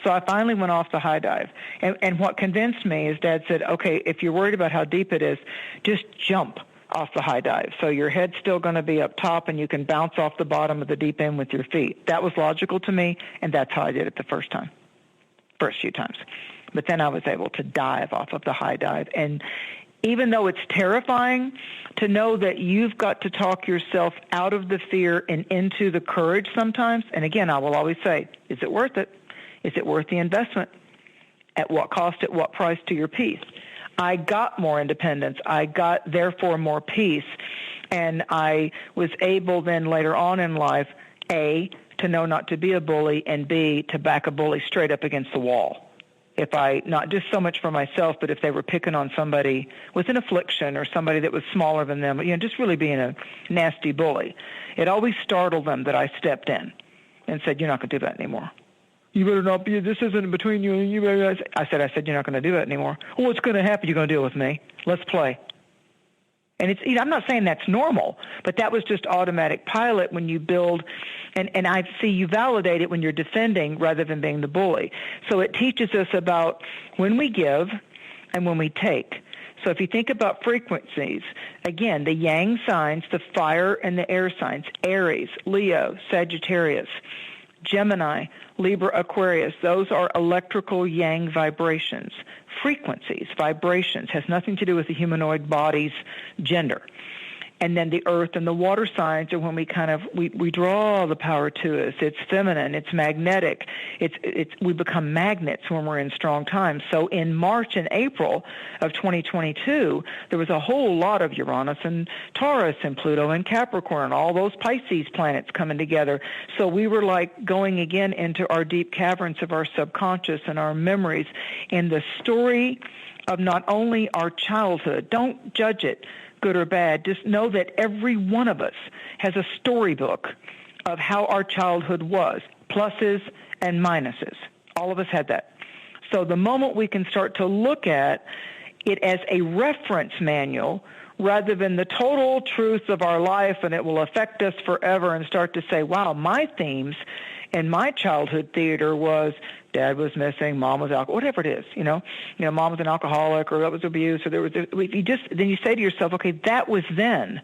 So I finally went off the high dive. And what convinced me is Dad said, okay, if you're worried about how deep it is, just jump off the high dive. So your head's still going to be up top and you can bounce off the bottom of the deep end with your feet. That was logical to me, and that's how I did it the first few times. But then I was able to dive off of the high dive. And even though it's terrifying to know that you've got to talk yourself out of the fear and into the courage sometimes, and again, I will always say, is it worth it? Is it worth the investment? At what cost, at what price to your peace? I got more independence. I got, therefore, more peace. And I was able then later on in life, A, to know not to be a bully, and B, to back a bully straight up against the wall. If I, not just so much for myself, but if they were picking on somebody with an affliction or somebody that was smaller than them, just really being a nasty bully, it always startled them that I stepped in and said, you're not going to do that anymore. You better not be, this isn't between you and you. I said, you're not going to do that anymore. Well, what's going to happen? You're going to deal with me. Let's play. And it's, I'm not saying that's normal, but that was just automatic pilot when you build, and I see you validate it when you're defending rather than being the bully. So it teaches us about when we give and when we take. So if you think about frequencies, again, the yang signs, the fire and the air signs, Aries, Leo, Sagittarius, Gemini, Libra, Aquarius, those are electrical yang vibrations. Frequencies, vibrations, has nothing to do with the humanoid body's gender. And then the earth and the water signs are when we we draw the power to us. It's feminine, it's magnetic. We become magnets when we're in strong times. So in March and April of 2022, there was a whole lot of Uranus and Taurus and Pluto and Capricorn, all those Pisces planets coming together. So we were going again into our deep caverns of our subconscious and our memories in the story of not only our childhood. Don't judge it, good or bad. Just know that every one of us has a storybook of how our childhood was, pluses and minuses. All of us had that. So the moment we can start to look at it as a reference manual rather than the total truth of our life and it will affect us forever, and start to say, wow, my themes in my childhood theater was dad was missing, mom was alcoholic, whatever it is, mom was an alcoholic, or that was abuse, or then you say to yourself, okay, that was then.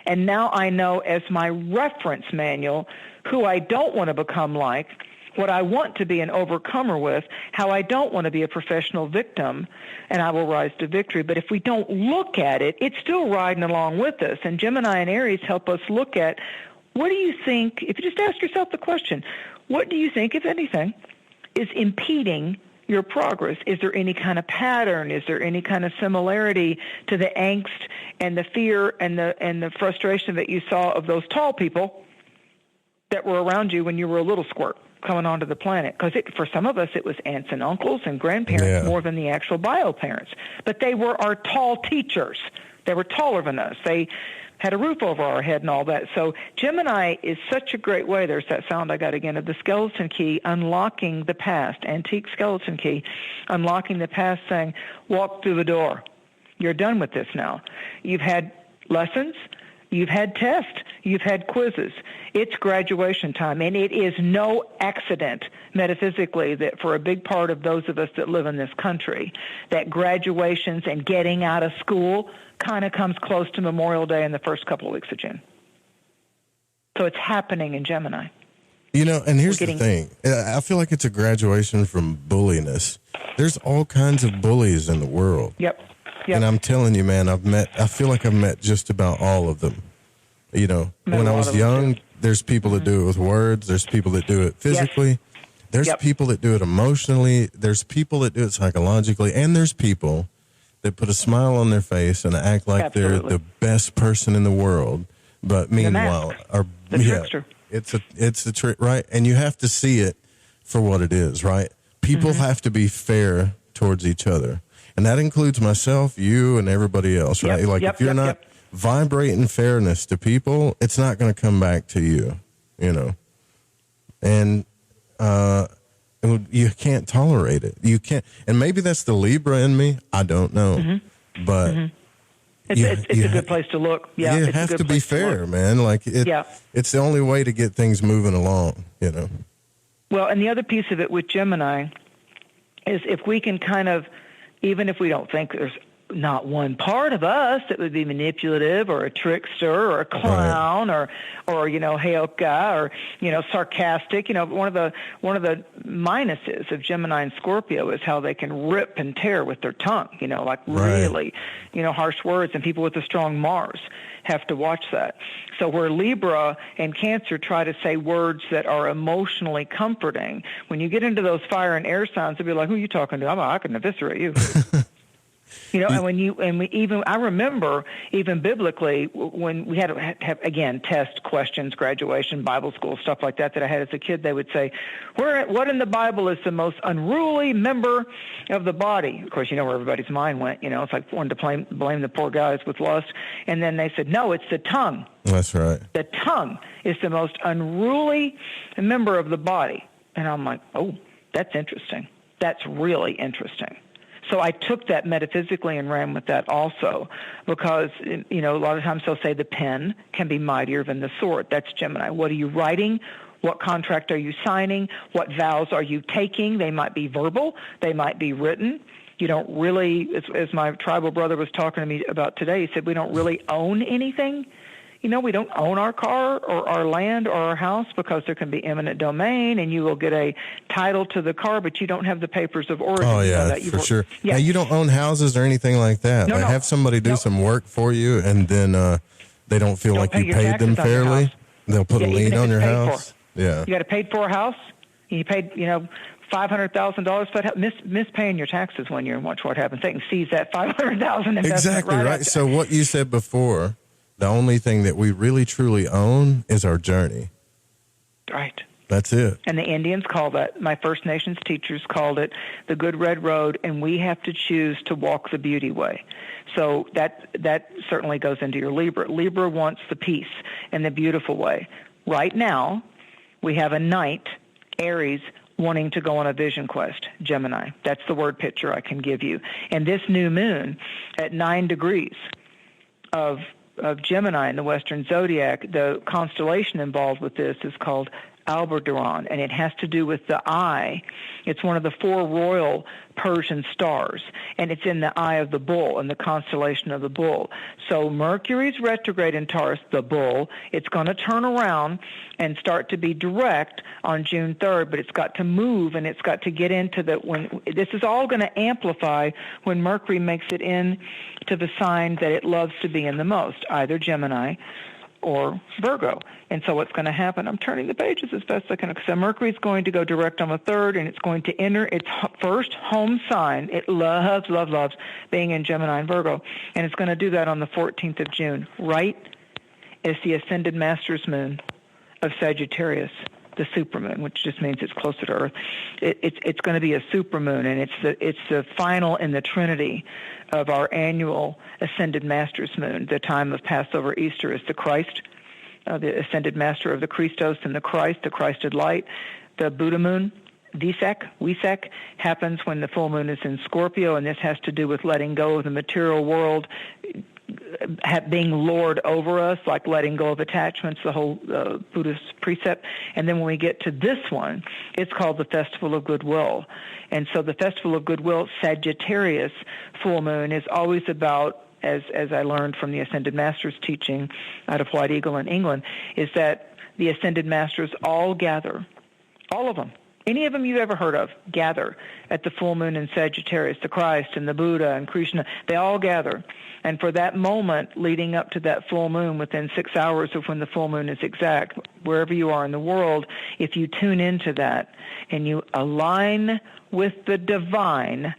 And now I know as my reference manual who I don't want to become like, what I want to be an overcomer with, how I don't want to be a professional victim, and I will rise to victory. But if we don't look at it, it's still riding along with us. And Gemini and Aries help us look at, what do you think, if you just ask yourself the question, what do you think, if anything, is impeding your progress? Is there any kind of pattern? Is there any kind of similarity to the angst and the fear and the frustration that you saw of those tall people that were around you when you were a little squirt coming onto the planet? Because for some of us, it was aunts and uncles and grandparents more than the actual bio parents. But they were our tall teachers. They were taller than us. They had a roof over our head and all that. So Gemini is such a great way. There's that sound I got again of the skeleton key, unlocking the past, antique skeleton key, unlocking the past, saying, walk through the door. You're done with this now. You've had lessons. You've had tests. You've had quizzes. It's graduation time, and it is no accident, metaphysically, that for a big part of those of us that live in this country, that graduations and getting out of school kind of comes close to Memorial Day in the first couple of weeks of June. So it's happening in Gemini. And here's the thing. I feel like it's a graduation from bulliness. There's all kinds of bullies in the world. Yep. And I'm telling you, man, I feel like I've met just about all of them. When I was young, there's people that do it with words. There's people that do it physically. There's people that do it emotionally. There's people that do it psychologically. And there's people that put a smile on their face and act like they're the best person in the world. But meanwhile, the trickster. It's the trick, right? And you have to see it for what it is, right? People have to be fair towards each other. And that includes myself, you, and everybody else, right? If you're not vibrating fairness to people, it's not going to come back to you, And you can't tolerate it. You can't. And maybe that's the Libra in me. I don't know. But it's a good place to look. Yeah, you have to be fair, man. It's the only way to get things moving along, Well, and the other piece of it with Gemini is if we can kind of, even if we don't think there's not one part of us that would be manipulative or a trickster or a clown or heyoka or sarcastic. One of the minuses of Gemini and Scorpio is how they can rip and tear with their tongue. Really harsh words, and people with a strong Mars have to watch that. So where Libra and Cancer try to say words that are emotionally comforting, when you get into those fire and air signs, they'll be like, "Who are you talking to?" I can eviscerate you. I remember even biblically when we had to have again test questions, graduation, Bible school, stuff like that I had as a kid. They would say, "What in the Bible is the most unruly member of the body?" Of course, where everybody's mind went. It's like wanting to blame the poor guys with lust, and then they said, "No, it's the tongue." That's right. The tongue is the most unruly member of the body, and I'm like, "Oh, that's interesting. That's really interesting." So I took that metaphysically and ran with that also because, a lot of times they'll say the pen can be mightier than the sword. That's Gemini. What are you writing? What contract are you signing? What vows are you taking? They might be verbal. They might be written. You don't really, as my tribal brother was talking to me about today, he said, we don't really own anything. We don't own our car or our land or our house because there can be eminent domain and you will get a title to the car, but you don't have the papers of origin. Oh, yeah, for sure. Yeah. Now, you don't own houses or anything like that. No. Have somebody do some work for you and then they don't feel like you paid them fairly. They'll put a lien on your house. Yeah. You got a paid for a house. You paid, $500,000 for that. Miss paying your taxes 1 year and watch what happens. They can seize that $500,000 Exactly right. So what you said before, the only thing that we really truly own is our journey. Right. That's it. And the Indians call that, my First Nations teachers called it the Good Red Road, and we have to choose to walk the beauty way. So that certainly goes into your Libra. Libra wants the peace and the beautiful way. Right now, we have a knight, Aries, wanting to go on a vision quest, Gemini. That's the word picture I can give you. And this new moon at 9 degrees of Gemini in the Western Zodiac, the constellation involved with this is called Aldebaran, and it has to do with the eye. It's one of the 4 royal Persian stars, and it's in the eye of the bull, in the constellation of the bull. So Mercury's retrograde in Taurus, the bull, it's going to turn around and start to be direct on June 3rd, but it's got to move, and it's got to get into this is all going to amplify when Mercury makes it in to the sign that it loves to be in the most, either Gemini or Virgo. And so what's going to happen, I'm turning the pages as best I can, so Mercury's going to go direct on the 3rd, and it's going to enter its first home sign. It loves being in Gemini and Virgo, and it's going to do that on the 14th of June, right as the ascended master's moon of Sagittarius, the supermoon, which just means it's closer to Earth. It's going to be a supermoon, and it's the final in the trinity of our annual ascended master's moon. The time of Passover, Easter is the Christ, the ascended master of the Christos and the Christed light. The Buddha moon, Wesak, happens when the full moon is in Scorpio, and this has to do with letting go of the material world, being lord over us, like letting go of attachments, the whole Buddhist precept. And then when we get to this one, it's called the Festival of Goodwill. And so the Festival of Goodwill, Sagittarius full moon, is always about, as I learned from the Ascended Masters teaching out of White Eagle in England, is that the Ascended Masters all gather, all of them, any of them you've ever heard of, gather at the full moon in Sagittarius, the Christ and the Buddha and Krishna, they all gather. And for that moment leading up to that full moon, within 6 hours of when the full moon is exact, wherever you are in the world, if you tune into that and you align with the divine,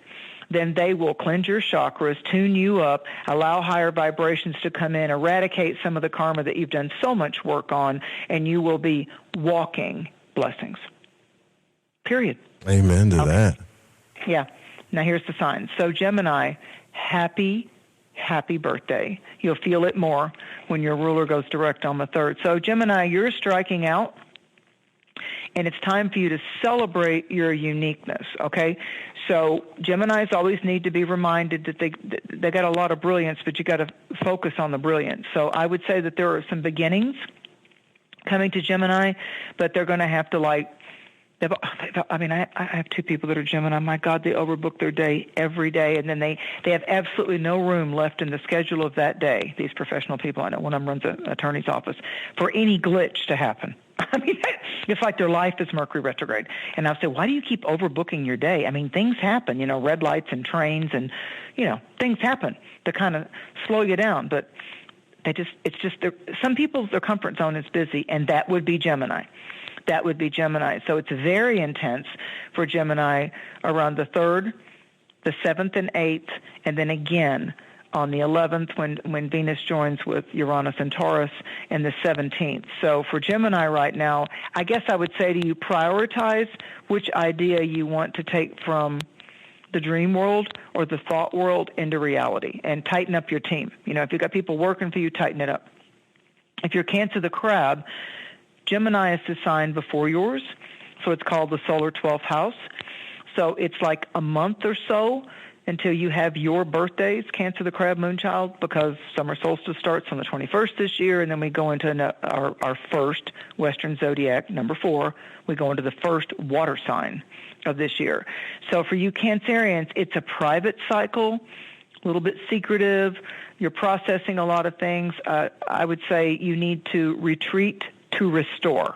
then they will cleanse your chakras, tune you up, allow higher vibrations to come in, eradicate some of the karma that you've done so much work on, and you will be walking blessings. Period. Amen to that. Yeah. Now here's the signs. So Gemini, happy birthday. You'll feel it more when your ruler goes direct on the 3rd. So Gemini, you're striking out, and it's time for you to celebrate your uniqueness, okay? So Geminis always need to be reminded that they got a lot of brilliance, but you got to focus on the brilliance. So I would say that there are some beginnings coming to Gemini, but they're going to have to I have 2 people that are Gemini. My God, they overbook their day every day, and then they have absolutely no room left in the schedule of that day, these professional people. I know one of them runs an attorney's office, for any glitch to happen. I mean, it's like their life is Mercury retrograde. And I'll say, why do you keep overbooking your day? I mean, things happen, red lights and trains and, things happen to kind of slow you down. But some people's, their comfort zone is busy, and that would be Gemini. That would be Gemini. So it's very intense for Gemini around the 3rd, the 7th and 8th, and then again on the 11th when Venus joins with Uranus and Taurus, and the 17th. So for Gemini right now, I guess I would say to you, prioritize which idea you want to take from the dream world or the thought world into reality, and tighten up your team. If you've got people working for you, tighten it up. If you're Cancer the Crab, Gemini is the sign before yours, so it's called the solar 12th house. So it's like a month or so until you have your birthdays, Cancer the Crab Moonchild, because summer solstice starts on the 21st this year, and then we go into our first Western Zodiac, number 4. We go into the first water sign of this year. So for you Cancerians, it's a private cycle, a little bit secretive. You're processing a lot of things. I would say you need to retreat to restore,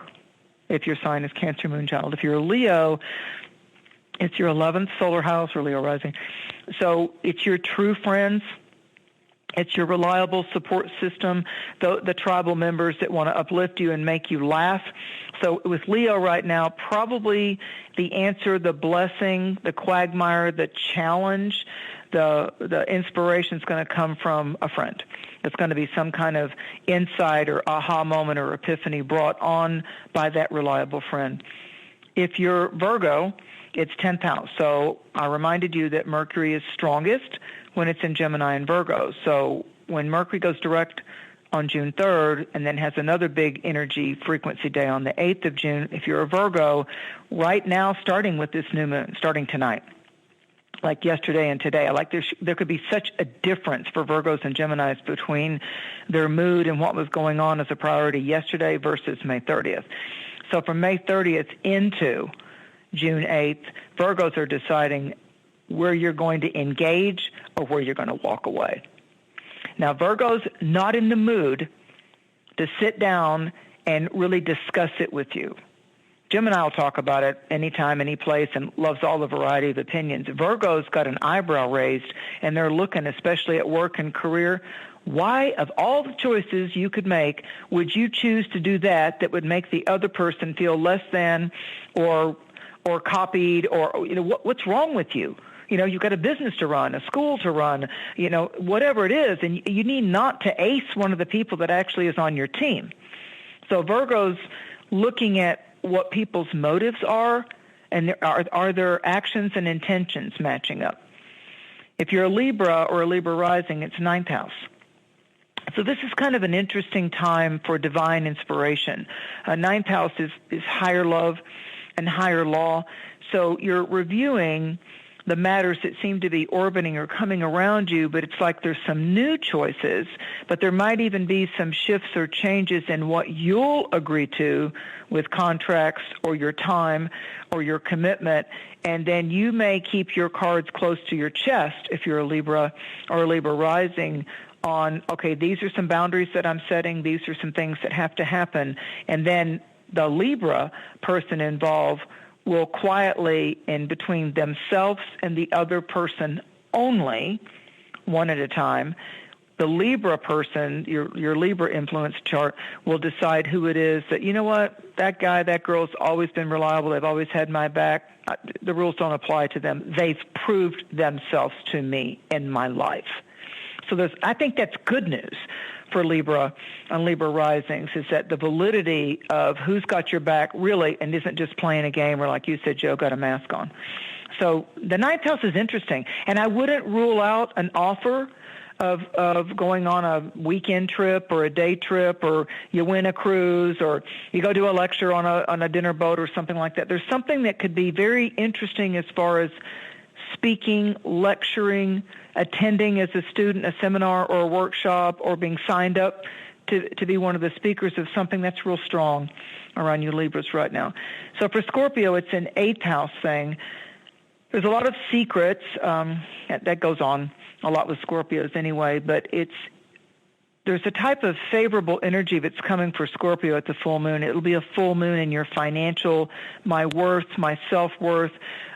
if your sign is Cancer Moonchild. If you're a Leo, it's your 11th solar house, or Leo rising. So it's your true friends. It's your reliable support system, the tribal members that want to uplift you and make you laugh. So with Leo right now, probably the answer, the blessing, the quagmire, the challenge, the inspiration is going to come from a friend. It's going to be some kind of insight or aha moment or epiphany brought on by that reliable friend. If you're Virgo, it's 10th house. So I reminded you that Mercury is strongest when it's in Gemini and Virgo. So when Mercury goes direct on June 3rd, and then has another big energy frequency day on the 8th of June. If you're a Virgo, right now, starting with this new moon, starting tonight, like yesterday and today, there could be such a difference for Virgos and Geminis between their mood and what was going on as a priority yesterday versus May 30th. So from May 30th into June 8th, Virgos are deciding where you're going to engage or where you're going to walk away. Now, Virgo's not in the mood to sit down and really discuss it with you. Gemini will talk about it anytime, any place, and loves all the variety of opinions. Virgo's got an eyebrow raised, and they're looking, especially at work and career, why, of all the choices you could make, would you choose to do that would make the other person feel less than or copied, or what's wrong with you? You've got a business to run, a school to run, whatever it is, and you need not to ace one of the people that actually is on your team. So Virgo's looking at what people's motives are, and are their actions and intentions matching up. If you're a Libra or a Libra rising, it's 9th house. So this is kind of an interesting time for divine inspiration. 9th house is higher love and higher law. So you're reviewing the matters that seem to be orbiting or coming around you, but it's like there's some new choices, but there might even be some shifts or changes in what you'll agree to with contracts or your time or your commitment, and then you may keep your cards close to your chest if you're a Libra or a Libra rising on, okay, these are some boundaries that I'm setting, these are some things that have to happen, and then the Libra person involved will quietly, in between themselves and the other person only, one at a time, the Libra person, your Libra influence chart, will decide who it is that, that guy, that girl's always been reliable, they've always had my back, the rules don't apply to them. They've proved themselves to me in my life. So I think that's good news for Libra and Libra risings, is that the validity of who's got your back really, and isn't just playing a game or, like you said, Joe, got a mask on. So the 9th house is interesting, and I wouldn't rule out an offer of going on a weekend trip or a day trip, or you win a cruise, or you go do a lecture on a dinner boat or something like that. There's something that could be very interesting as far as speaking, lecturing, attending as a student a seminar or a workshop, or being signed up to be one of the speakers of something that's real strong around you Libras right now. So for Scorpio, it's an 8th house thing. There's a lot of secrets. That goes on a lot with Scorpios anyway, but there's a type of favorable energy that's coming for Scorpio at the full moon. It'll be a full moon in your financial, my worth, my self-worth,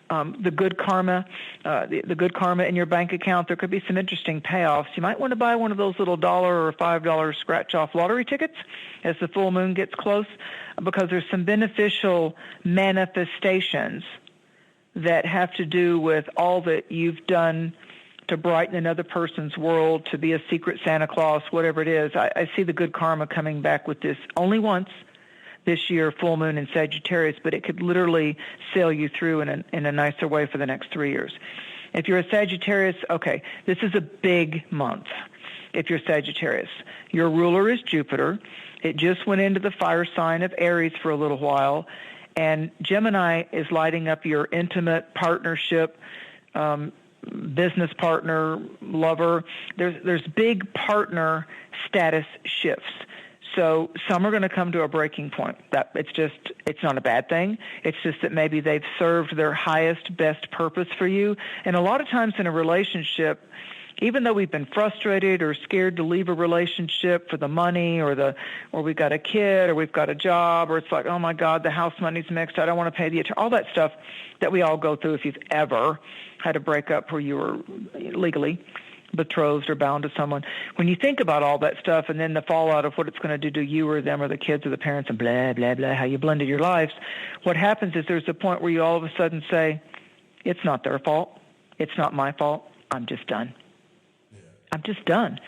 the good karma, the good karma in your bank account. There could be some interesting payoffs. You might want to buy one of those little $1 or $5 scratch-off lottery tickets as the full moon gets close, because there's some beneficial manifestations that have to do with all that you've done to brighten another person's world, to be a secret Santa Claus, whatever it is. I see the good karma coming back with this only once this year, full moon in Sagittarius, but it could literally sail you through in a nicer way for the next 3 years. If you're a Sagittarius, okay, this is a big month. If you're Sagittarius, your ruler is Jupiter. It just went into the fire sign of Aries for a little while, and Gemini is lighting up your intimate partnership, business partner, lover. There's big partner status shifts. So some are going to come to a breaking point. It's not a bad thing. It's just that maybe they've served their highest, best purpose for you. And a lot of times in a relationship, even though we've been frustrated or scared to leave a relationship for the money, or we've got a kid, or we've got a job, or it's like, oh my God, the house money's mixed, I don't want to pay the attorney, all that stuff that we all go through if you've ever had a breakup where you were legally betrothed or bound to someone. When you think about all that stuff, and then the fallout of what it's going to do to you or them or the kids or the parents, and blah, blah, blah, how you blended your lives, what happens is there's a point where you all of a sudden say, it's not their fault, it's not my fault, I'm just done. I'm just done.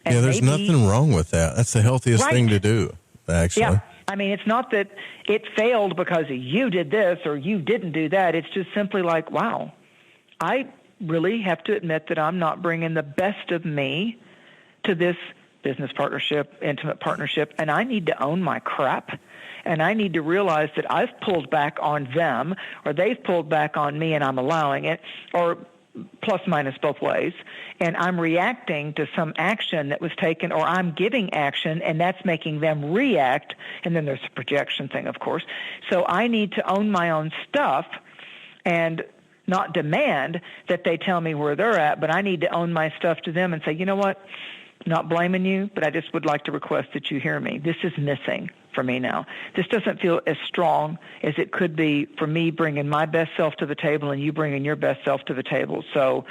And there's nothing wrong with that. That's the healthiest thing to do, actually. Yeah. I mean, it's not that it failed because you did this or you didn't do that. It's just simply like, wow, I really have to admit that I'm not bringing the best of me to this business partnership, intimate partnership, and I need to own my crap. And I need to realize that I've pulled back on them, or they've pulled back on me, and I'm allowing it, or plus minus both ways, and I'm reacting to some action that was taken, or I'm giving action, and that's making them react, and then there's a projection thing, of course. So I need to own my own stuff and not demand that they tell me where they're at, but I need to own my stuff to them and say, you know what, not blaming you, but I just would like to request that you hear me. This is missing for me now. This doesn't feel as strong as it could be for me bringing my best self to the table and you bringing your best self to the table. So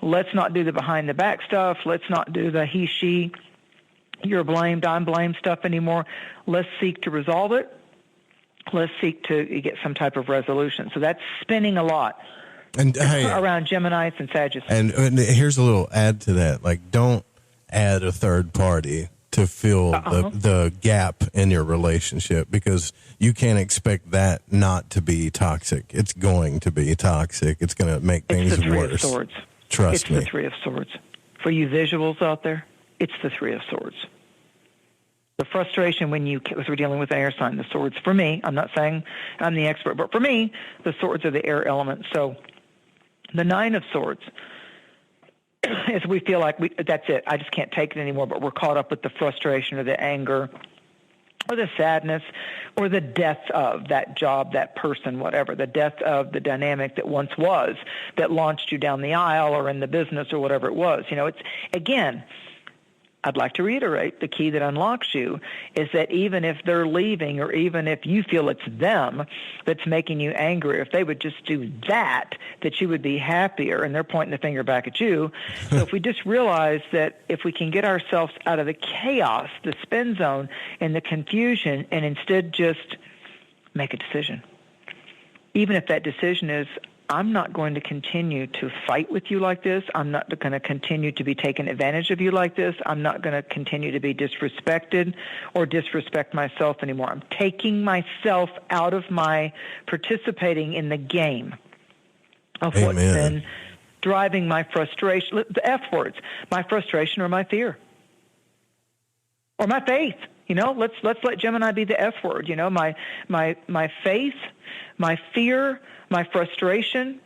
let's not do the behind the back stuff. Let's not do the he, she, you're blamed, I'm blamed stuff anymore. Let's seek to resolve it. Let's seek to get some type of resolution. So that's spinning a lot. And hey, around Geminis and Sagittarius. And here's a little add to that. Like, don't add a third party to fill the gap in your relationship, because you can't expect that not to be toxic. It's going to be toxic. It's going to make things worse. It's the Three of Swords. Trust me. It's the Three of Swords. For you visuals out there, it's the Three of Swords. The frustration when we're dealing with an air sign, the swords, for me, I'm not saying I'm the expert, but for me, the swords are the air element. So the Nine of Swords is we feel like that's it. I just can't take it anymore, but we're caught up with the frustration or the anger or the sadness or the death of that job, that person, whatever, the death of the dynamic that once was, that launched you down the aisle or in the business or whatever it was. You know, it's, again, I'd like to reiterate, the key that unlocks you is that even if they're leaving, or even if you feel it's them that's making you angry, if they would just do that you would be happier, and they're pointing the finger back at you. So if we just realize that if we can get ourselves out of the chaos, the spin zone, and the confusion, and instead just make a decision, even if that decision is, I'm not going to continue to fight with you like this. I'm not going to continue to be taken advantage of you like this. I'm not going to continue to be disrespected or disrespect myself anymore. I'm taking myself out of my participating in the game of what's been driving my frustration, the F words, my frustration or my fear or my faith. You know, let's let Gemini be the F word. You know, my faith, my fear, my frustration.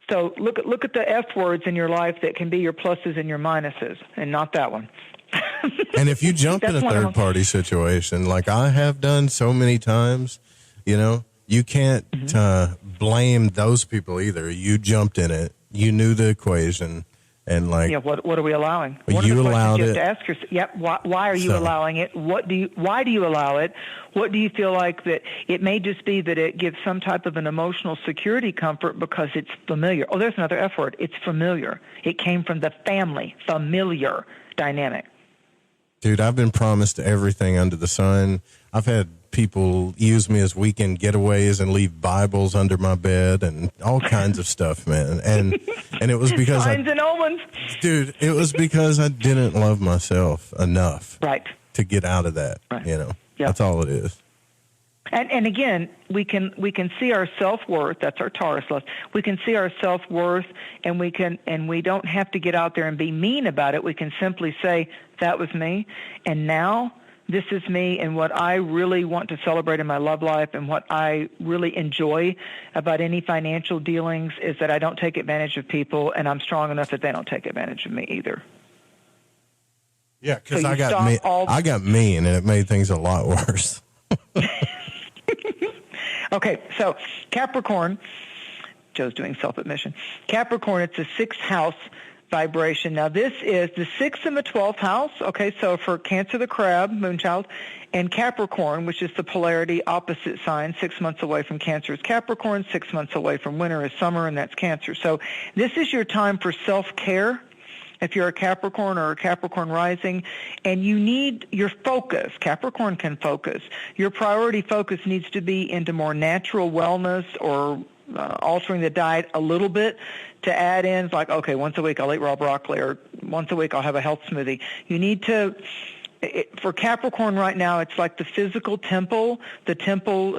So look at the F words in your life that can be your pluses and your minuses, and not that one. And if you jump in a third party situation, like I have done so many times, you know, you can't blame those people either. You jumped in it. You knew the equation. And like, yeah, what are we allowing? You allowed it. You have to ask yourself, yep, why are you allowing it? Why do you allow it? What do you feel like that it may just be that it gives some type of an emotional security comfort because it's familiar? Oh, there's another F word. It's familiar. It came from the family, familiar dynamic. Dude, I've been promised everything under the sun. I've had people use me as weekend getaways and leave Bibles under my bed and all kinds of stuff, man. And it was because signs and omens. Dude, it was because I didn't love myself enough, right, to get out of that. Right. You know, that's all it is. And again, we can see our self-worth. That's our Taurus list. We can see our self-worth, and we don't have to get out there and be mean about it. We can simply say, that was me, and now this is me, and what I really want to celebrate in my love life and what I really enjoy about any financial dealings is that I don't take advantage of people, and I'm strong enough that they don't take advantage of me either. Yeah, because I got mean, and it made things a lot worse. Okay, so Capricorn, Joe's doing self-admission. Capricorn, it's a 6th house vibration. Now, this is the 6th and the 12th house. Okay, so for Cancer, the crab, moonchild, and Capricorn, which is the polarity opposite sign, 6 months away from Cancer is Capricorn, 6 months away from winter is summer, and that's Cancer. So this is your time for self-care. If you're a Capricorn or a Capricorn rising, and you need your focus, Capricorn can focus. Your priority focus needs to be into more natural wellness or altering the diet a little bit to add in, like, okay, once a week I'll eat raw broccoli, or once a week I'll have a health smoothie. You need to, for Capricorn right now, it's like the physical temple,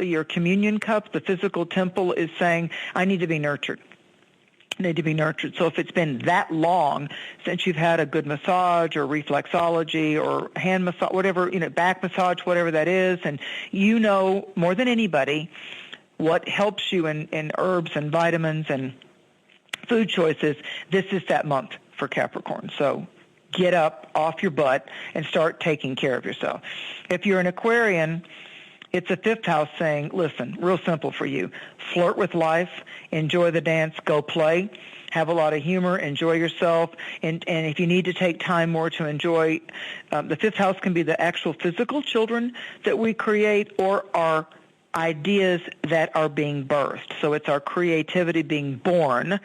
your communion cup, the physical temple is saying, I need to be nurtured. need to be nurtured. So if it's been that long since you've had a good massage or reflexology or hand massage, whatever, back massage, whatever that is, and you know more than anybody what helps you in herbs and vitamins and food choices, this is that month for Capricorn. So get up off your butt and start taking care of yourself. If you're an Aquarian, it's a fifth house saying, listen, real simple for you. Flirt with life, enjoy the dance, go play, have a lot of humor, enjoy yourself. And if you need to take time more to enjoy, the fifth house can be the actual physical children that we create or our ideas that are being birthed. So it's our creativity being born,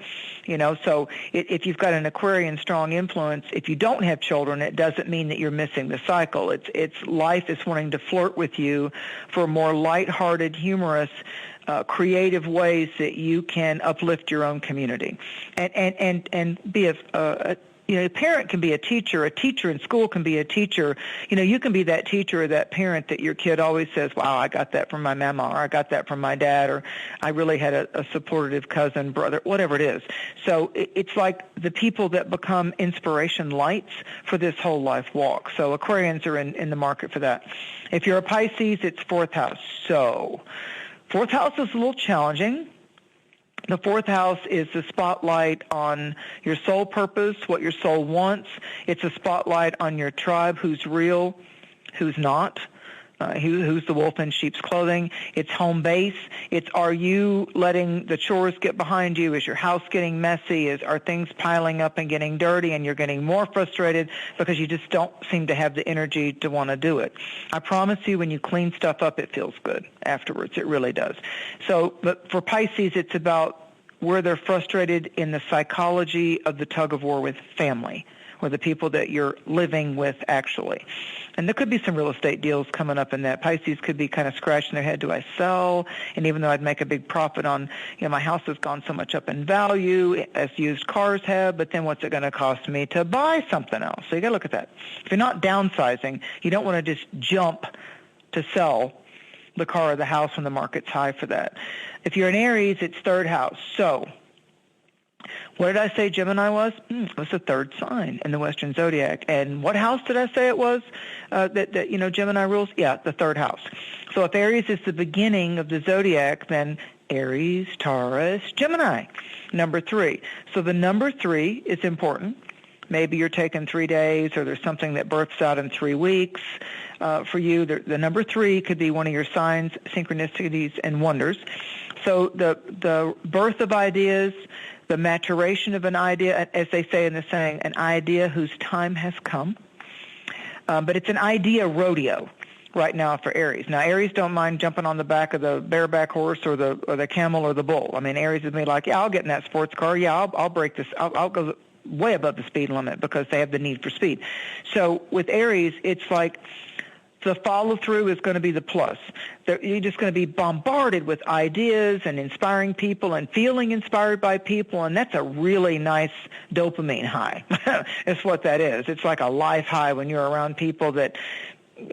so if you've got an Aquarian strong influence, if you don't have children, it doesn't mean that you're missing the cycle. It's life is wanting to flirt with you for more lighthearted, humorous, creative ways that you can uplift your own community and be a parent can be a teacher in school can be a teacher. You can be that teacher or that parent that your kid always says, wow, I got that from my mama, or I got that from my dad, or I really had a supportive cousin, brother, whatever it is. So it's like the people that become inspiration lights for this whole life walk. So Aquarians are in the market for that. If you're a Pisces, it's fourth house. So fourth house is a little challenging. The fourth house is the spotlight on your soul purpose, what your soul wants. It's a spotlight on your tribe, who's real, who's not, who's the wolf in sheep's clothing. It's home base. It's, are you letting the chores get behind you? Is your house getting messy? Are things piling up and getting dirty and you're getting more frustrated because you just don't seem to have the energy to want to do it? I promise you, when you clean stuff up, it feels good afterwards. It really does. So, but for Pisces, it's about where they're frustrated in the psychology of the tug of war with family, or the people that you're living with actually. And there could be some real estate deals coming up in that. Pisces could be kind of scratching their head, do I sell? And even though I'd make a big profit on, my house has gone so much up in value, as used cars have, but then what's it going to cost me to buy something else? So you got to look at that. If you're not downsizing, you don't want to just jump to sell the car or the house when the market's high for that. If you're an Aries, it's third house. So what did I say Gemini was? It was the third sign in the Western Zodiac. And what house did I say it was that Gemini rules? Yeah, the third house. So if Aries is the beginning of the Zodiac, then Aries, Taurus, Gemini, number 3. So the number 3 is important. Maybe you're taking 3 days, or there's something that births out in 3 weeks for you. The number 3 could be one of your signs, synchronicities, and wonders. So the birth of ideas, the maturation of an idea, as they say in the saying, an idea whose time has come. But it's an idea rodeo right now for Aries. Now, Aries don't mind jumping on the back of the bareback horse or the camel or the bull. I mean, Aries would be like, yeah, I'll get in that sports car. Yeah, I'll break this. I'll go way above the speed limit because they have the need for speed. So with Aries, it's like the follow-through is going to be the plus. You're just going to be bombarded with ideas and inspiring people and feeling inspired by people, and that's a really nice dopamine high. It's what that is. It's like a life high when you're around people that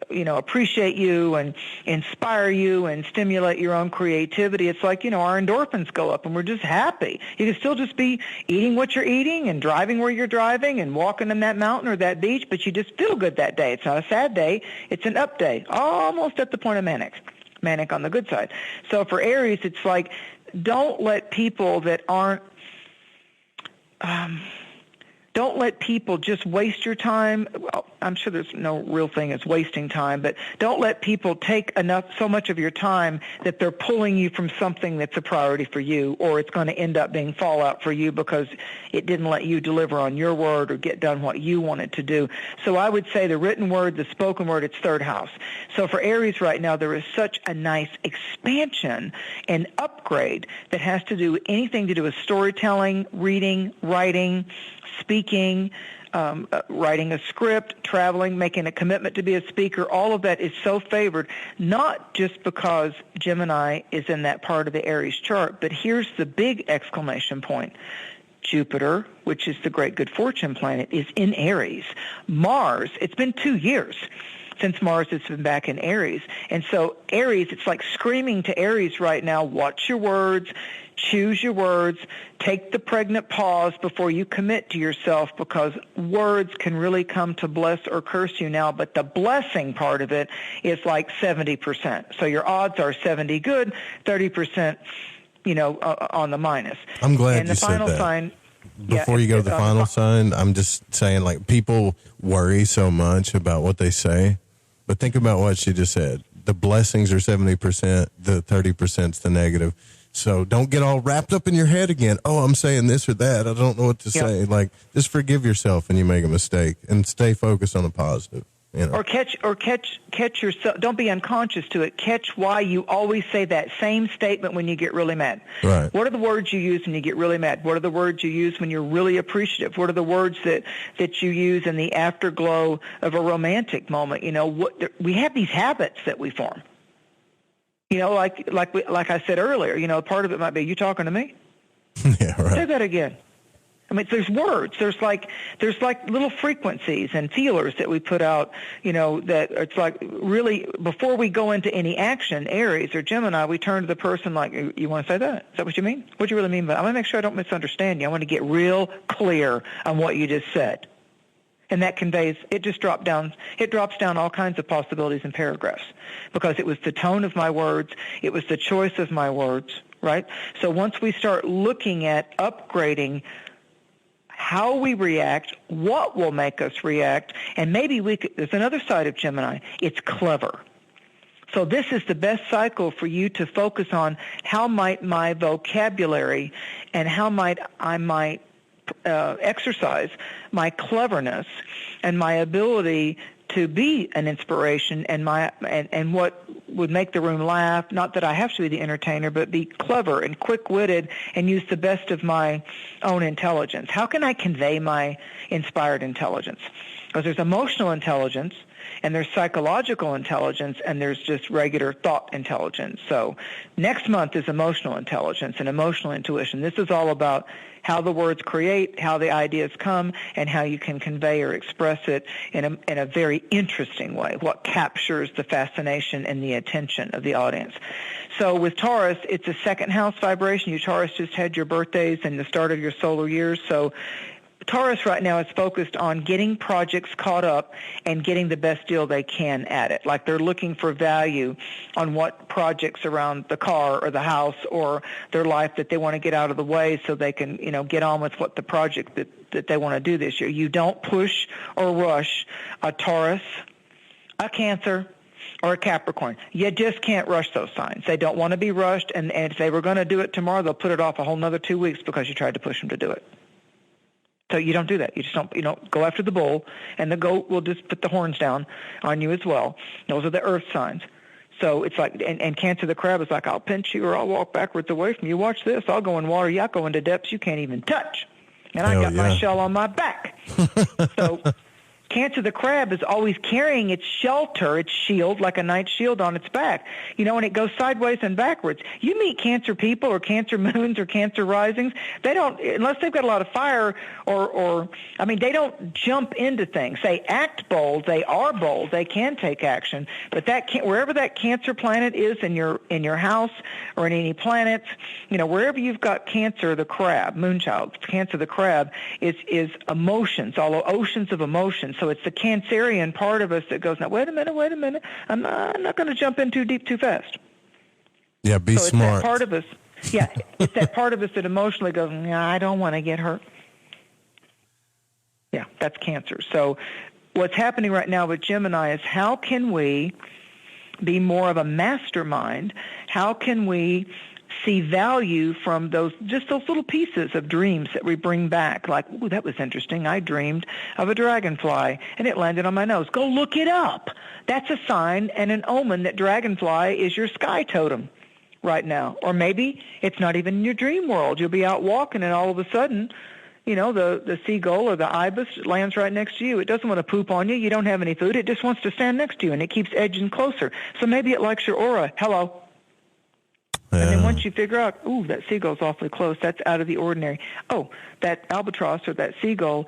appreciate you and inspire you and stimulate your own creativity. It's like, our endorphins go up and we're just happy. You can still just be eating what you're eating and driving where you're driving and walking in that mountain or that beach, but you just feel good that day. It's not a sad day. It's an up day, almost at the point of manic on the good side. So for Aries, it's like, don't let people that aren't, don't let people just waste your time. Well, I'm sure there's no real thing as wasting time, but don't let people take so much of your time that they're pulling you from something that's a priority for you, or it's going to end up being fallout for you because it didn't let you deliver on your word or get done what you wanted to do. So I would say the written word, the spoken word, it's third house. So for Aries right now, there is such a nice expansion and upgrade that has to do anything to do with storytelling, reading, writing, speaking, writing a script, traveling, making a commitment to be a speaker. All of that is so favored, not just because Gemini is in that part of the Aries chart, but here's the big exclamation point. Jupiter, which is the great good fortune planet, is in Aries. Mars, it's been 2 years. since Mars has been back in Aries. And so Aries, it's like screaming to Aries right now, watch your words, choose your words, take the pregnant pause before you commit to yourself, because words can really come to bless or curse you now, but the blessing part of it is like 70%. So your odds are 70 good, 30%, on the minus. I'm glad and you the final said that. sign. Before you go to the final sign, I'm just saying, like, people worry so much about what they say, but think about what she just said. The blessings are 70%, the 30%'s the negative. So don't get all wrapped up in your head again. Oh, I'm saying this or that. I don't know what to say. Like, just forgive yourself when you make a mistake and stay focused on the positive. Or catch yourself. Don't be unconscious to it. Catch why you always say that same statement when you get really mad. Right. What are the words you use when you get really mad? What are the words you use when you're really appreciative? What are the words that you use in the afterglow of a romantic moment? We have these habits that we form. Like I said earlier, part of it might be, you talking to me? Yeah, right. Say that again. I mean, there's words. There's like little frequencies and feelers that we put out, that it's like really before we go into any action, Aries or Gemini, we turn to the person like, you want to say that? Is that what you mean? What do you really mean by that? I want to make sure I don't misunderstand you. I want to get real clear on what you just said. And that conveys, it drops down all kinds of possibilities in paragraphs, because it was the tone of my words, it was the choice of my words, right? So once we start looking at upgrading how we react, what will make us react, and maybe there's another side of Gemini, it's clever. So this is the best cycle for you to focus on, how might my vocabulary and how might I exercise my cleverness and my ability to be an inspiration, and what would make the room laugh. Not that I have to be the entertainer, but be clever and quick-witted and use the best of my own intelligence. How can I convey my inspired intelligence? Because there's emotional intelligence, and there's psychological intelligence, and there's just regular thought intelligence. So next month is emotional intelligence and emotional intuition. This is all about how the words create, how the ideas come, and how you can convey or express it in a very interesting way, what captures the fascination and the attention of the audience. So with Taurus, it's a second house vibration. You Taurus just had your birthdays and the start of your solar years, so Taurus right now is focused on getting projects caught up and getting the best deal they can at it. Like they're looking for value on what projects around the car or the house or their life that they want to get out of the way so they can, get on with what the project that they want to do this year. You don't push or rush a Taurus, a Cancer, or a Capricorn. You just can't rush those signs. They don't want to be rushed, and if they were going to do it tomorrow, they'll put it off a whole nother 2 weeks because you tried to push them to do it. So you don't do that. You just don't go after the bull, and the goat will just put the horns down on you as well. Those are the earth signs. So it's like, and Cancer the crab is like, I'll pinch you or I'll walk backwards away from you. Watch this. I'll go in water. I'll go into depths you can't even touch. And I got my shell on my back. So Cancer the crab is always carrying its shelter, its shield, like a knight's shield on its back, and it goes sideways and backwards. You meet Cancer people or Cancer moons or Cancer risings, they don't, unless they've got a lot of fire they don't jump into things. They act bold, they are bold, they can take action, but wherever that Cancer planet is in your house or in any planets, wherever you've got Cancer the crab, moonchild, Cancer the crab is emotions, all oceans of emotions. So it's the Cancerian part of us that goes, now, wait a minute. I'm not going to jump in too deep too fast. Yeah, be so smart. It's that part of us. Yeah, it's that part of us that emotionally goes, I don't want to get hurt. Yeah, that's Cancer. So what's happening right now with Gemini is, how can we be more of a mastermind? How can we see value from those little pieces of dreams that we bring back? Like, ooh, that was interesting. I dreamed of a dragonfly and it landed on my nose. Go look it up. That's a sign and an omen that dragonfly is your sky totem right now. Or maybe it's not even in your dream world. You'll be out walking and all of a sudden, the seagull or the ibis lands right next to you. It doesn't want to poop on you. You don't have any food. It just wants to stand next to you, and it keeps edging closer. So maybe it likes your aura. Hello. Yeah. And then once you figure out, ooh, that seagull's awfully close, that's out of the ordinary. Oh, that albatross or that seagull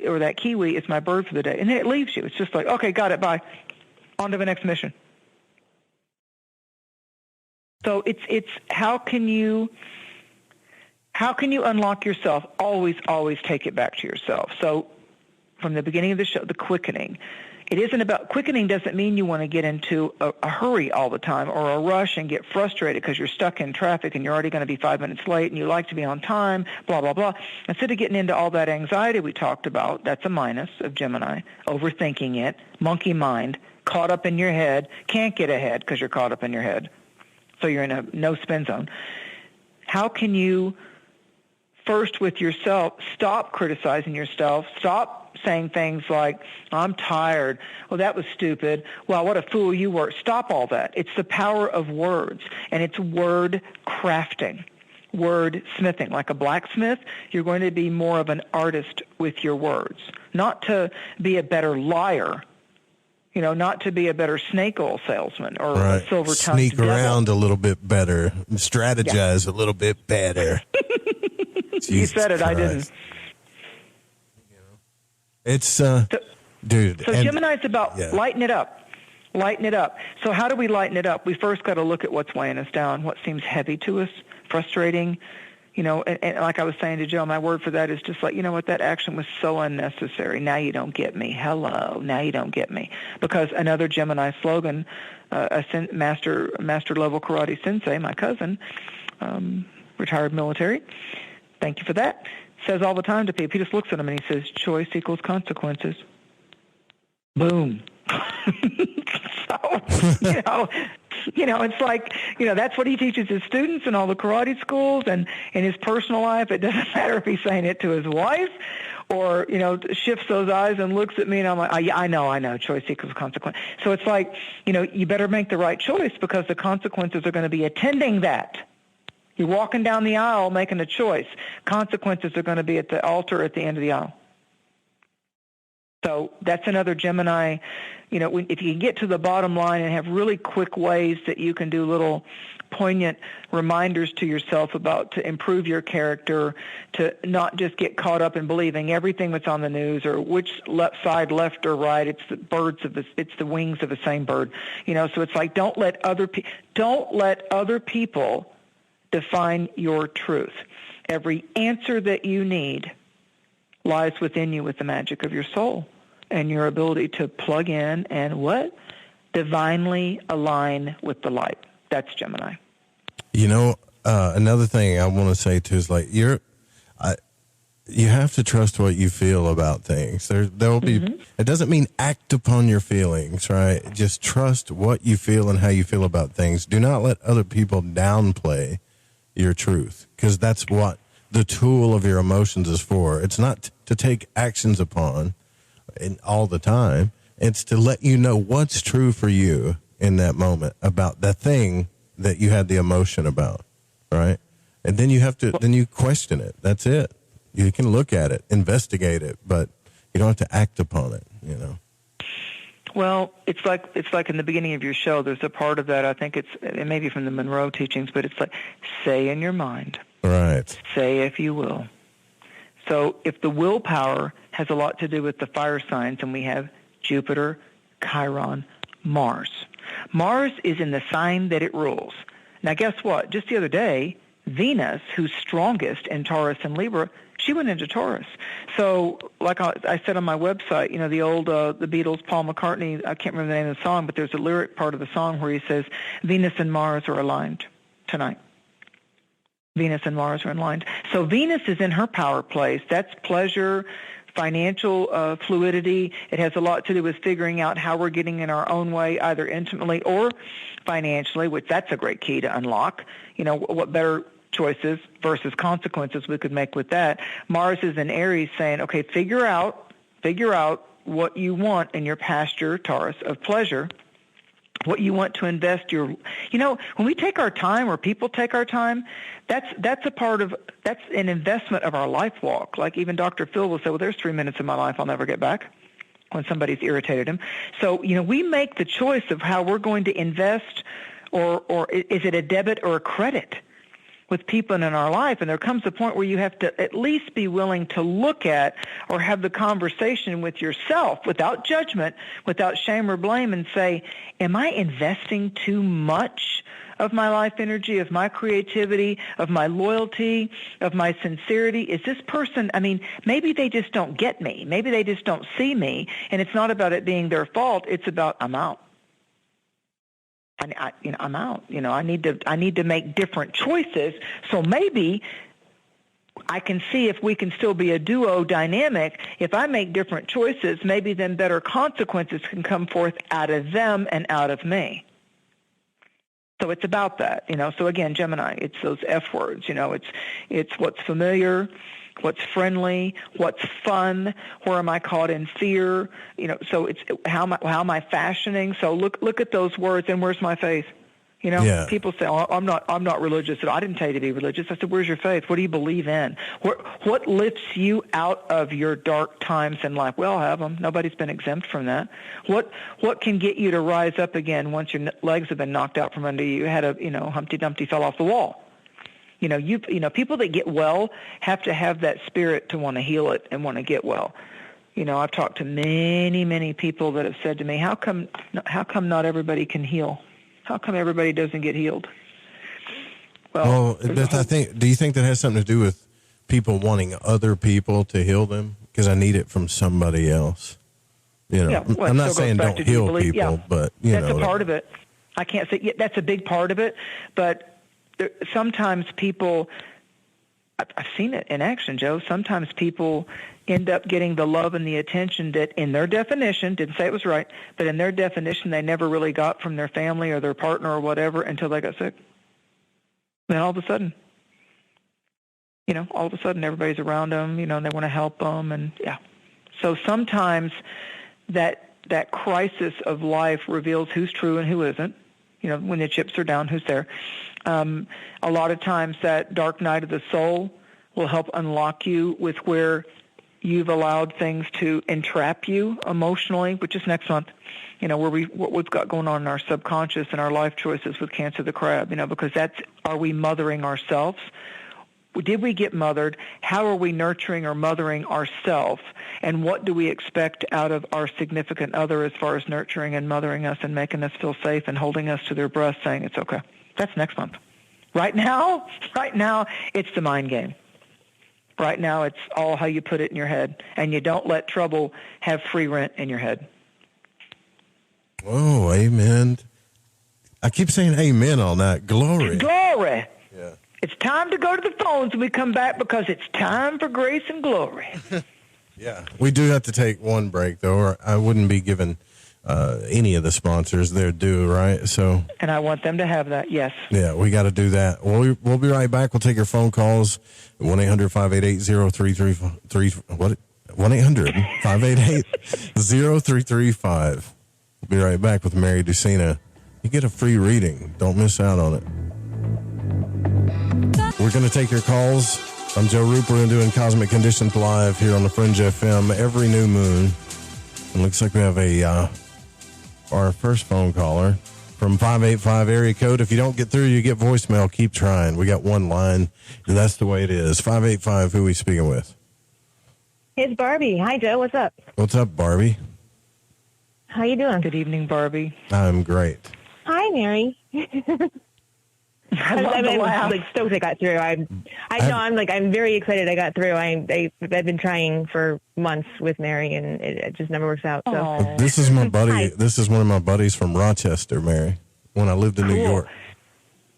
or that kiwi is my bird for the day. And then it leaves you. It's just like, okay, got it, bye. On to the next mission. So it's how can you unlock yourself? Always take it back to yourself. So from the beginning of the show, the quickening. It isn't about quickening doesn't mean you want to get into a hurry all the time or a rush and get frustrated because you're stuck in traffic and you're already going to be 5 minutes late and you like to be on time, blah, blah, blah. Instead of getting into all that anxiety we talked about, that's a minus of Gemini, overthinking it, monkey mind, caught up in your head, can't get ahead because you're caught up in your head. So you're in a no-spin zone. How can you, first with yourself, stop criticizing yourself, stop saying things like, I'm tired, well, that was stupid, well, what a fool you were. Stop all that. It's the power of words, and it's word crafting, word smithing. Like a blacksmith, you're going to be more of an artist with your words, not to be a better liar, not to be a better snake oil salesman or a silver-tongued sneak devil. Around a little bit better, strategize a little bit better. You said it, Christ. I didn't. It's, dude. So Gemini's about lighten it up. Lighten it up. So how do we lighten it up? We first got to look at what's weighing us down, what seems heavy to us, frustrating. And like I was saying to Joe, my word for that is just like, what, that action was so unnecessary. Now you don't get me. Hello. Now you don't get me. Because another Gemini slogan, a master level karate sensei, my cousin, retired military, thank you for that, says all the time to people, he just looks at them and he says, choice equals consequences. Boom. So, it's like, that's what he teaches his students in all the karate schools and in his personal life. It doesn't matter if he's saying it to his wife or, shifts those eyes and looks at me and I'm like, I know, choice equals consequence. So it's like, you better make the right choice because the consequences are going to be attending that. You're walking down the aisle making a choice. Consequences are going to be at the altar at the end of the aisle. So that's another Gemini. If you can get to the bottom line and have really quick ways that you can do little poignant reminders to yourself about to improve your character, to not just get caught up in believing everything that's on the news or which side, left or right. It's the wings of the same bird. So it's like don't let other people define your truth. Every answer that you need lies within you with the magic of your soul and your ability to plug in and what? Divinely align with the light. That's Gemini. Another thing I want to say too is like you have to trust what you feel about things. There will be, It doesn't mean act upon your feelings, right? Just trust what you feel and how you feel about things. Do not let other people downplay your truth, because that's what the tool of your emotions is for. It's not to take actions upon all the time. It's to let you know what's true for you in that moment about the thing that you had the emotion about, right? And then then you question it. That's it. You can look at it, investigate it, but you don't have to act upon it, Well, it's like in the beginning of your show, there's a part of that, I think it may be from the Monroe teachings, but it's like, say in your mind. Right. Say if you will. So if the willpower has a lot to do with the fire signs, and we have Jupiter, Chiron, Mars. Mars is in the sign that it rules. Now guess what? Just the other day, Venus, who's strongest in Taurus and Libra, she went into Taurus. So, like I said on my website, the Beatles, Paul McCartney, I can't remember the name of the song, but there's a lyric part of the song where he says, Venus and Mars are aligned tonight. Venus and Mars are aligned. So Venus is in her power place. That's pleasure, financial fluidity. It has a lot to do with figuring out how we're getting in our own way, either intimately or financially, which that's a great key to unlock. What better choices versus consequences we could make with that. Mars is in Aries saying, okay, figure out what you want in your pasture, Taurus, of pleasure, what you want to invest your, when we take our time or people take our time, that's an investment of our life walk. Like even Dr. Phil will say, well, there's 3 minutes of my life I'll never get back when somebody's irritated him. So, we make the choice of how we're going to invest or is it a debit or a credit? with people in our life, and there comes a point where you have to at least be willing to look at or have the conversation with yourself without judgment, without shame or blame, and say, am I investing too much of my life energy, of my creativity, of my loyalty, of my sincerity? Is this person, I mean, maybe they just don't get me. Maybe they just don't see me, and it's not about it being their fault. It's about, I'm out. I'm out. I need to make different choices. So maybe I can see if we can still be a duo dynamic. If I make different choices, maybe then better consequences can come forth out of them and out of me. So it's about that, So again, Gemini, it's those F words, It's what's familiar, what's friendly, what's fun, where am I caught in fear, So it's how am I fashioning? So look at those words, and where's my faith? People say, oh, I'm not religious. I didn't tell you to be religious. I said, where's your faith? What do you believe in? What lifts you out of your dark times in life? We all have them. Nobody's been exempt from that. What can get you to rise up again once your legs have been knocked out from under you? You had Humpty Dumpty fell off the wall. People that get well have to have that spirit to want to heal it and want to get well. I've talked to many, many people that have said to me, how come not everybody can heal? How come everybody doesn't get healed? Well, do you think that has something to do with people wanting other people to heal them? Because I need it from somebody else. I'm not saying don't heal people, but that's a part of it. I can't say that's a big part of it, but sometimes people, I've seen it in action, Joe. Sometimes people end up getting the love and the attention that in their definition, didn't say it was right, but in their definition they never really got from their family or their partner or whatever until they got sick. Then all of a sudden, everybody's around them, and they want to help them. And so sometimes that crisis of life reveals who's true and who isn't. When the chips are down, who's there. A lot of times that dark night of the soul will help unlock you with where you've allowed things to entrap you emotionally, which is next month, what we've got going on in our subconscious and our life choices with Cancer the Crab, because are we mothering ourselves? Did we get mothered? How are we nurturing or mothering ourselves? And what do we expect out of our significant other as far as nurturing and mothering us and making us feel safe and holding us to their breast saying it's okay? That's next month. Right now, it's the mind game. Right now, it's all how you put it in your head. And you don't let trouble have free rent in your head. Oh, amen. I keep saying amen on that. Glory. Glory. Yeah. It's time to go to the phones when we come back because it's time for grace and glory. Yeah. We do have to take one break, though, or I wouldn't be giving any of the sponsors their due, right? So. And I want them to have that, yes. Yeah, we got to do that. We'll be right back. We'll take your phone calls. 1-800-588-0333. What? 1-800-588-0335. We'll be right back with Mary Dusina. You get a free reading. Don't miss out on it. We're going to take your calls. I'm Joe Rupe. We're doing Cosmic Conditions live here on the Fringe FM every new moon. It looks like we have our first phone caller from 585 area code. If you don't get through, you get voicemail. Keep trying. We got one line, and that's the way it is. 585, who are we speaking with? It's Barbie. Hi, Joe. What's up? What's up, Barbie? How you doing? Good evening, Barbie. I'm great. Hi, Mary. I love the laugh. I'm like stoked I got through. I'm very excited I got through. I've been trying for months with Mary, and it just never works out. So this is my buddy. Hi. This is one of my buddies from Rochester, Mary. When I lived in New York.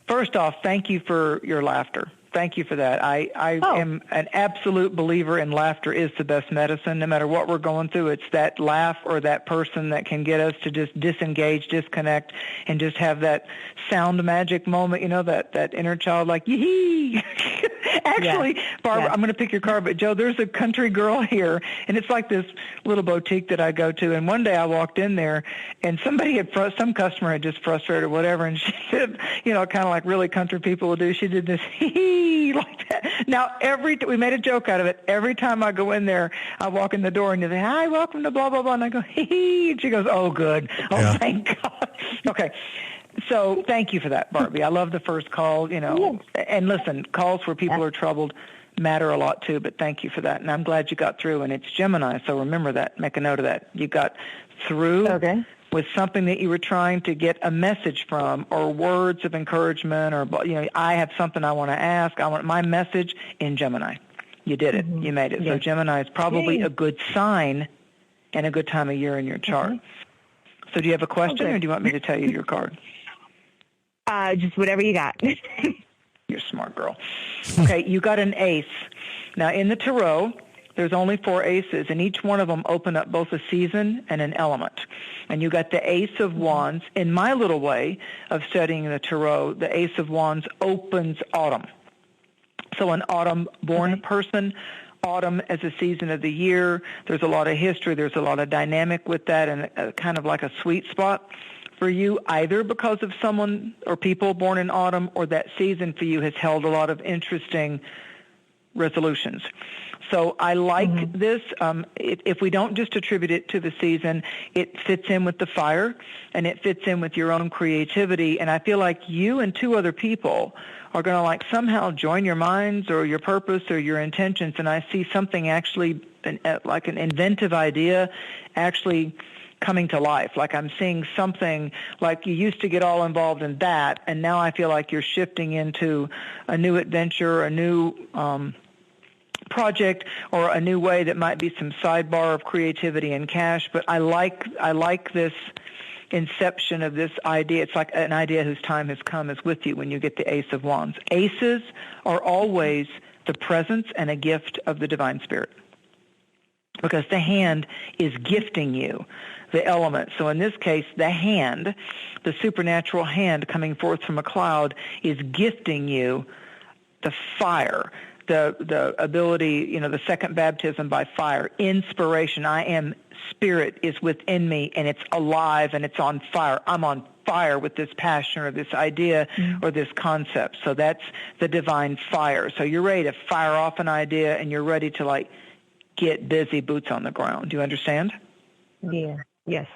First off, thank you for your laughter. Thank you for that. I am an absolute believer in laughter is the best medicine. No matter what we're going through, it's that laugh or that person that can get us to just disengage, disconnect, and just have that sound magic moment, that inner child like, yee-hee. Actually, Barbara, I'm going to pick your card, but Joe, there's a country girl here, and it's like this little boutique that I go to, and one day I walked in there, and some customer had just frustrated or whatever, and she said, kind of like really country people will do, she did this hee like that. Now, we made a joke out of it. Every time I go in there, I walk in the door and you say, hi, welcome to blah, blah, blah. And I go, hee. And she goes, oh, good. Oh, yeah. Thank God. Okay. So thank you for that, Barbie. I love the first call, and listen, calls where people are troubled matter a lot too, but thank you for that. And I'm glad you got through, and it's Gemini, so remember that. Make a note of that. You got through with something that you were trying to get a message from, or words of encouragement, or, I have something I want to ask. I want my message in Gemini. You did it. You made it. So Gemini is probably a good sign and a good time of year in your chart. So do you have a question, or do you want me to tell you your card? Just whatever you got. You're a smart girl. Okay, you got an ace. Now, in the tarot, there's only 4 aces, and each one of them open up both a season and an element. And you got the Ace of Wands. In my little way of studying the tarot, the Ace of Wands opens autumn. So an autumn-born person, autumn as a season of the year, there's a lot of history, there's a lot of dynamic with that, and kind of like a sweet spot for you, either because of someone or people born in autumn, or that season for you has held a lot of interesting resolutions. So I like this. If we don't just attribute it to the season, it fits in with the fire, and it fits in with your own creativity. And I feel like you and 2 other people are going to somehow join your minds or your purpose or your intentions. And I see something actually like an inventive idea actually coming to life. Like I'm seeing something like you used to get all involved in that, and now I feel like you're shifting into a new adventure, a new project, or a new way that might be some sidebar of creativity and cash. But I like this inception of this idea. It's like an idea whose time has come is with you when you get the Ace of Wands. Aces are always the presence and a gift of the divine spirit, because the hand is gifting you the element. So in this case, the hand, the supernatural hand coming forth from a cloud, is gifting you the fire, the ability, the second baptism by fire, inspiration. I am spirit is within me, and it's alive, and it's on fire. I'm on fire with this passion or this idea or this concept. So that's the divine fire. So you're ready to fire off an idea, and you're ready to get busy, boots on the ground. Do you understand? Yeah. Yes.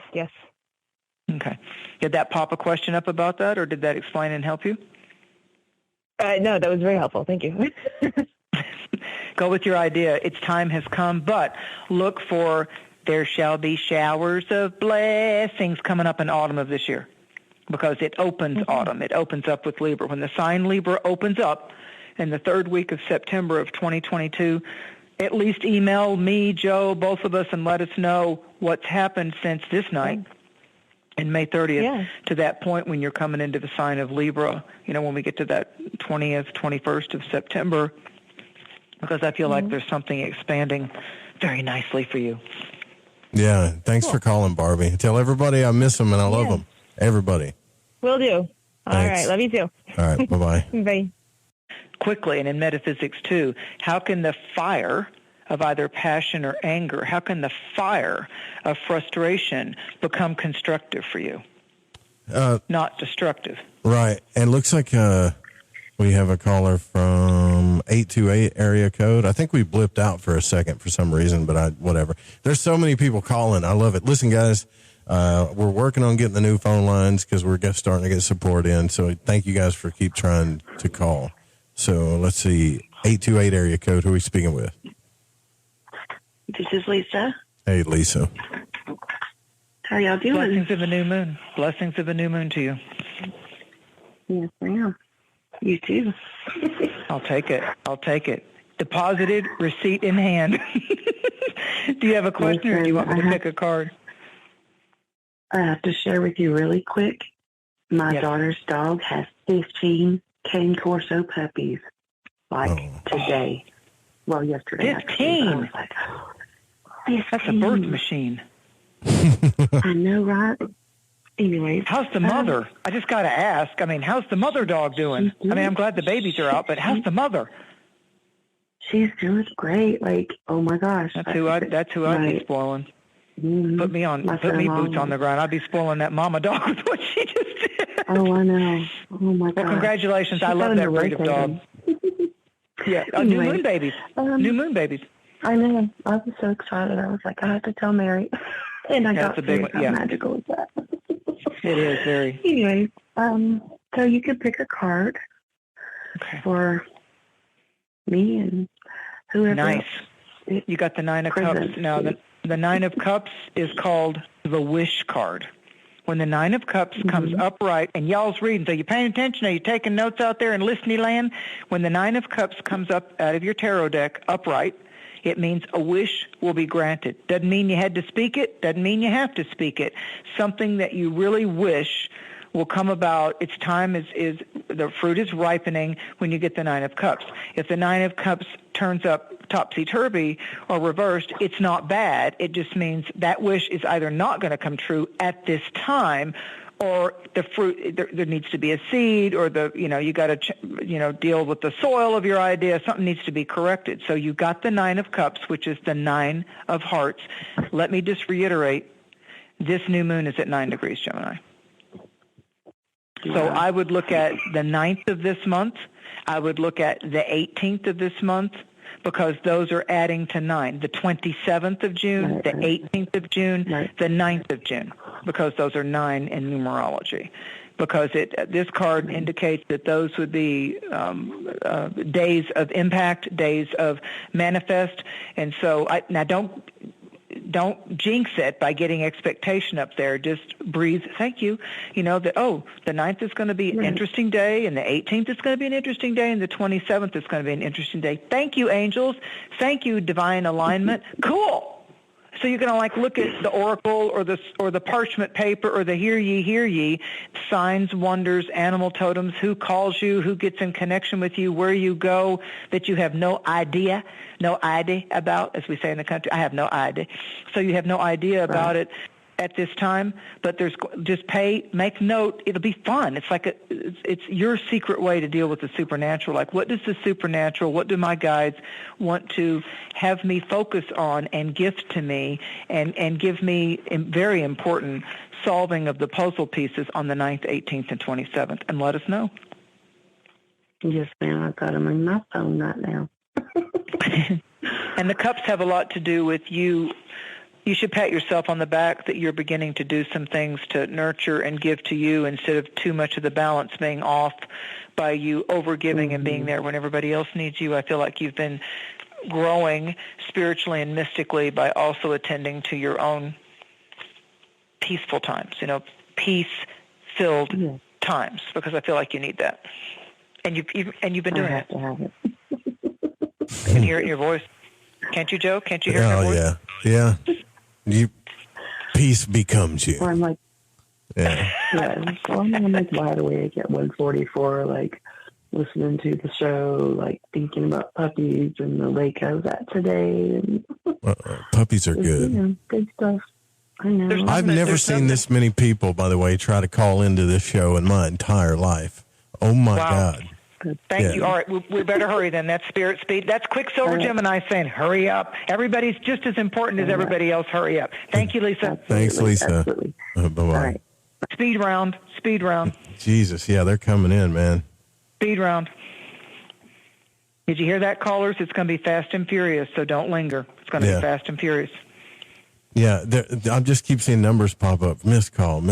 Okay. Did that pop a question up about that, or did that explain and help you? No, that was very helpful. Thank you. Go with your idea. Its time has come, but look for there shall be showers of blessings coming up in autumn of this year, because it opens autumn. It opens up with Libra. When the sign Libra opens up in the 3rd week of September of 2022, at least email me, Joe, both of us, and let us know what's happened since this night in May 30th to that point when you're coming into the sign of Libra, when we get to that 20th, 21st of September, because I feel like there's something expanding very nicely for you. Yeah, thanks for calling, Barbie. Tell everybody I miss them and I love them. Everybody. Will do. All right, love you too. All right, bye-bye. Bye. Quickly, and in metaphysics too, how can the fire of either passion or anger, how can the fire of frustration become constructive for you? Not destructive. Right. And looks like we have a caller from 828 area code. I think we blipped out for a second for some reason, but whatever. There's so many people calling. I love it. Listen, guys, we're working on getting the new phone lines because we're starting to get support in. So thank you guys for keep trying to call. So let's see, 828 area code. Who are we speaking with? This is Lisa. Hey, Lisa. How y'all doing? Blessings of a new moon. Blessings of a new moon to you. Yes, ma'am. You too. I'll take it. Deposited, receipt in hand. Do you have a question, or do you want me to pick a card? I have to share with you really quick. My daughter's dog has 15 cane corso puppies, today. Well, yesterday. 15? I was like, 15. That's a birth machine. I know, right? Anyways. How's the mother? I just got to ask. How's the mother dog doing? I'm glad the babies are out, but how's the mother? She's doing great. Oh my gosh. That's who I'd be spoiling. Mm-hmm. Put me boots on the ground. I'd be spoiling that mama dog with what she just did. Oh, I know. Oh my God. Well, congratulations. I love that breed of dog. Yeah. New moon babies. New moon babies. I know. I was so excited. I was like, I have to tell Mary. And I got a big one. How magical is that? It is very. Anyway, So you could pick a card for me and whoever. Nice. You got the Nine of Cups. Now, the Nine of Cups is called the Wish card. When the Nine of Cups comes upright, and y'all's reading, so you paying attention? Are you taking notes out there in listening land? When the Nine of Cups comes up out of your tarot deck upright, it means a wish will be granted. Doesn't mean you had to speak it. Doesn't mean you have to speak it. Something that you really wish will come about. Its time is the fruit is ripening when you get the Nine of Cups. If the Nine of Cups turns up topsy-turvy or reversed, it's not bad. It just means that wish is either not going to come true at this time, or the fruit, there needs to be a seed, or you got to, deal with the soil of your idea. Something needs to be corrected. So you got the Nine of Cups, which is the Nine of Hearts. Let me just reiterate, this new moon is at 9 degrees, Gemini. So I would look at the 9th of this month. I would look at the 18th of this month, because those are adding to 9. The 27th of June, the 18th of June, the 9th of June, because those are 9 in numerology. Because this card indicates that those would be days of impact, days of manifest. And so don't jinx it by getting expectation up there. Just breathe. Thank you. The 9th is going to be an interesting day, and the 18th is going to be an interesting day, and the 27th is going to be an interesting day. Thank you, angels. Thank you, divine alignment. Cool. So you're going to look at the oracle or the parchment paper or the hear ye, signs, wonders, animal totems, who calls you, who gets in connection with you, where you go, that you have no idea about, as we say in the country. I have no idea. So you have no idea about it at this time, but make note. It'll be fun. It's your secret way to deal with the supernatural. What does the supernatural, what do my guides want to have me focus on and gift to me and give me very important solving of the puzzle pieces on the 9th, 18th, and 27th, and let us know. Yes, ma'am. I've got them in my phone right now. And the cups have a lot to do with you. You should pat yourself on the back that you're beginning to do some things to nurture and give to you, instead of too much of the balance being off by you overgiving and being there when everybody else needs you. I feel like you've been growing spiritually and mystically by also attending to your own peaceful times, peace-filled times, because I feel like you need that. And you've been doing it. I can hear it in your voice. Can't you, Joe? Can't you hear it in your voice? Yeah. Peace becomes you. Or I'm like, yeah. Well, I'm wide awake at 1:44, listening to the show, thinking about puppies and the lake I was at today. And puppies are good. Good stuff. I know. I've never seen this many people, by the way, try to call into this show in my entire life. Oh my God. Thank you. All right, we better hurry then. That's spirit speed. That's Quicksilver Gemini saying, hurry up. Everybody's just as important as everybody else. Hurry up. Thank you, Lisa. Absolutely. Thanks, Lisa. Bye-bye. All right. Speed round. Jesus, yeah, they're coming in, man. Speed round. Did you hear that, callers? It's going to be fast and furious, so don't linger. It's going to be fast and furious. Yeah, I just keep seeing numbers pop up. Missed call. I'm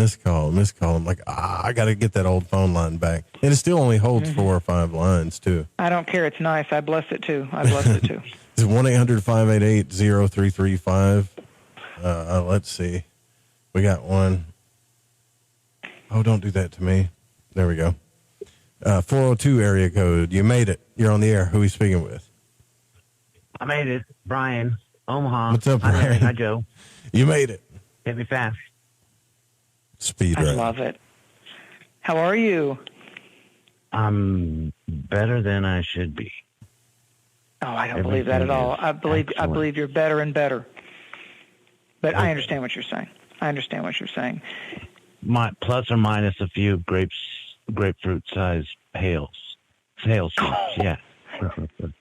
like, I got to get that old phone line back. And it still only holds 4 or 5 lines, too. I don't care. It's nice. I bless it, too. It's 1-800-588-0335. Let's see. We got one. Oh, don't do that to me. There we go. 402 area code. You made it. You're on the air. Who are you speaking with? I made it. Brian, Omaha. What's up, Brian? Hi, Joe. You made it. Hit me fast. Speed I run. love it. How are you? I'm better than I should be. Oh, I don't believe that at all. I believe you're better and better. But I understand what you're saying. My plus or minus a few grapefruit-sized hailstones. Yeah.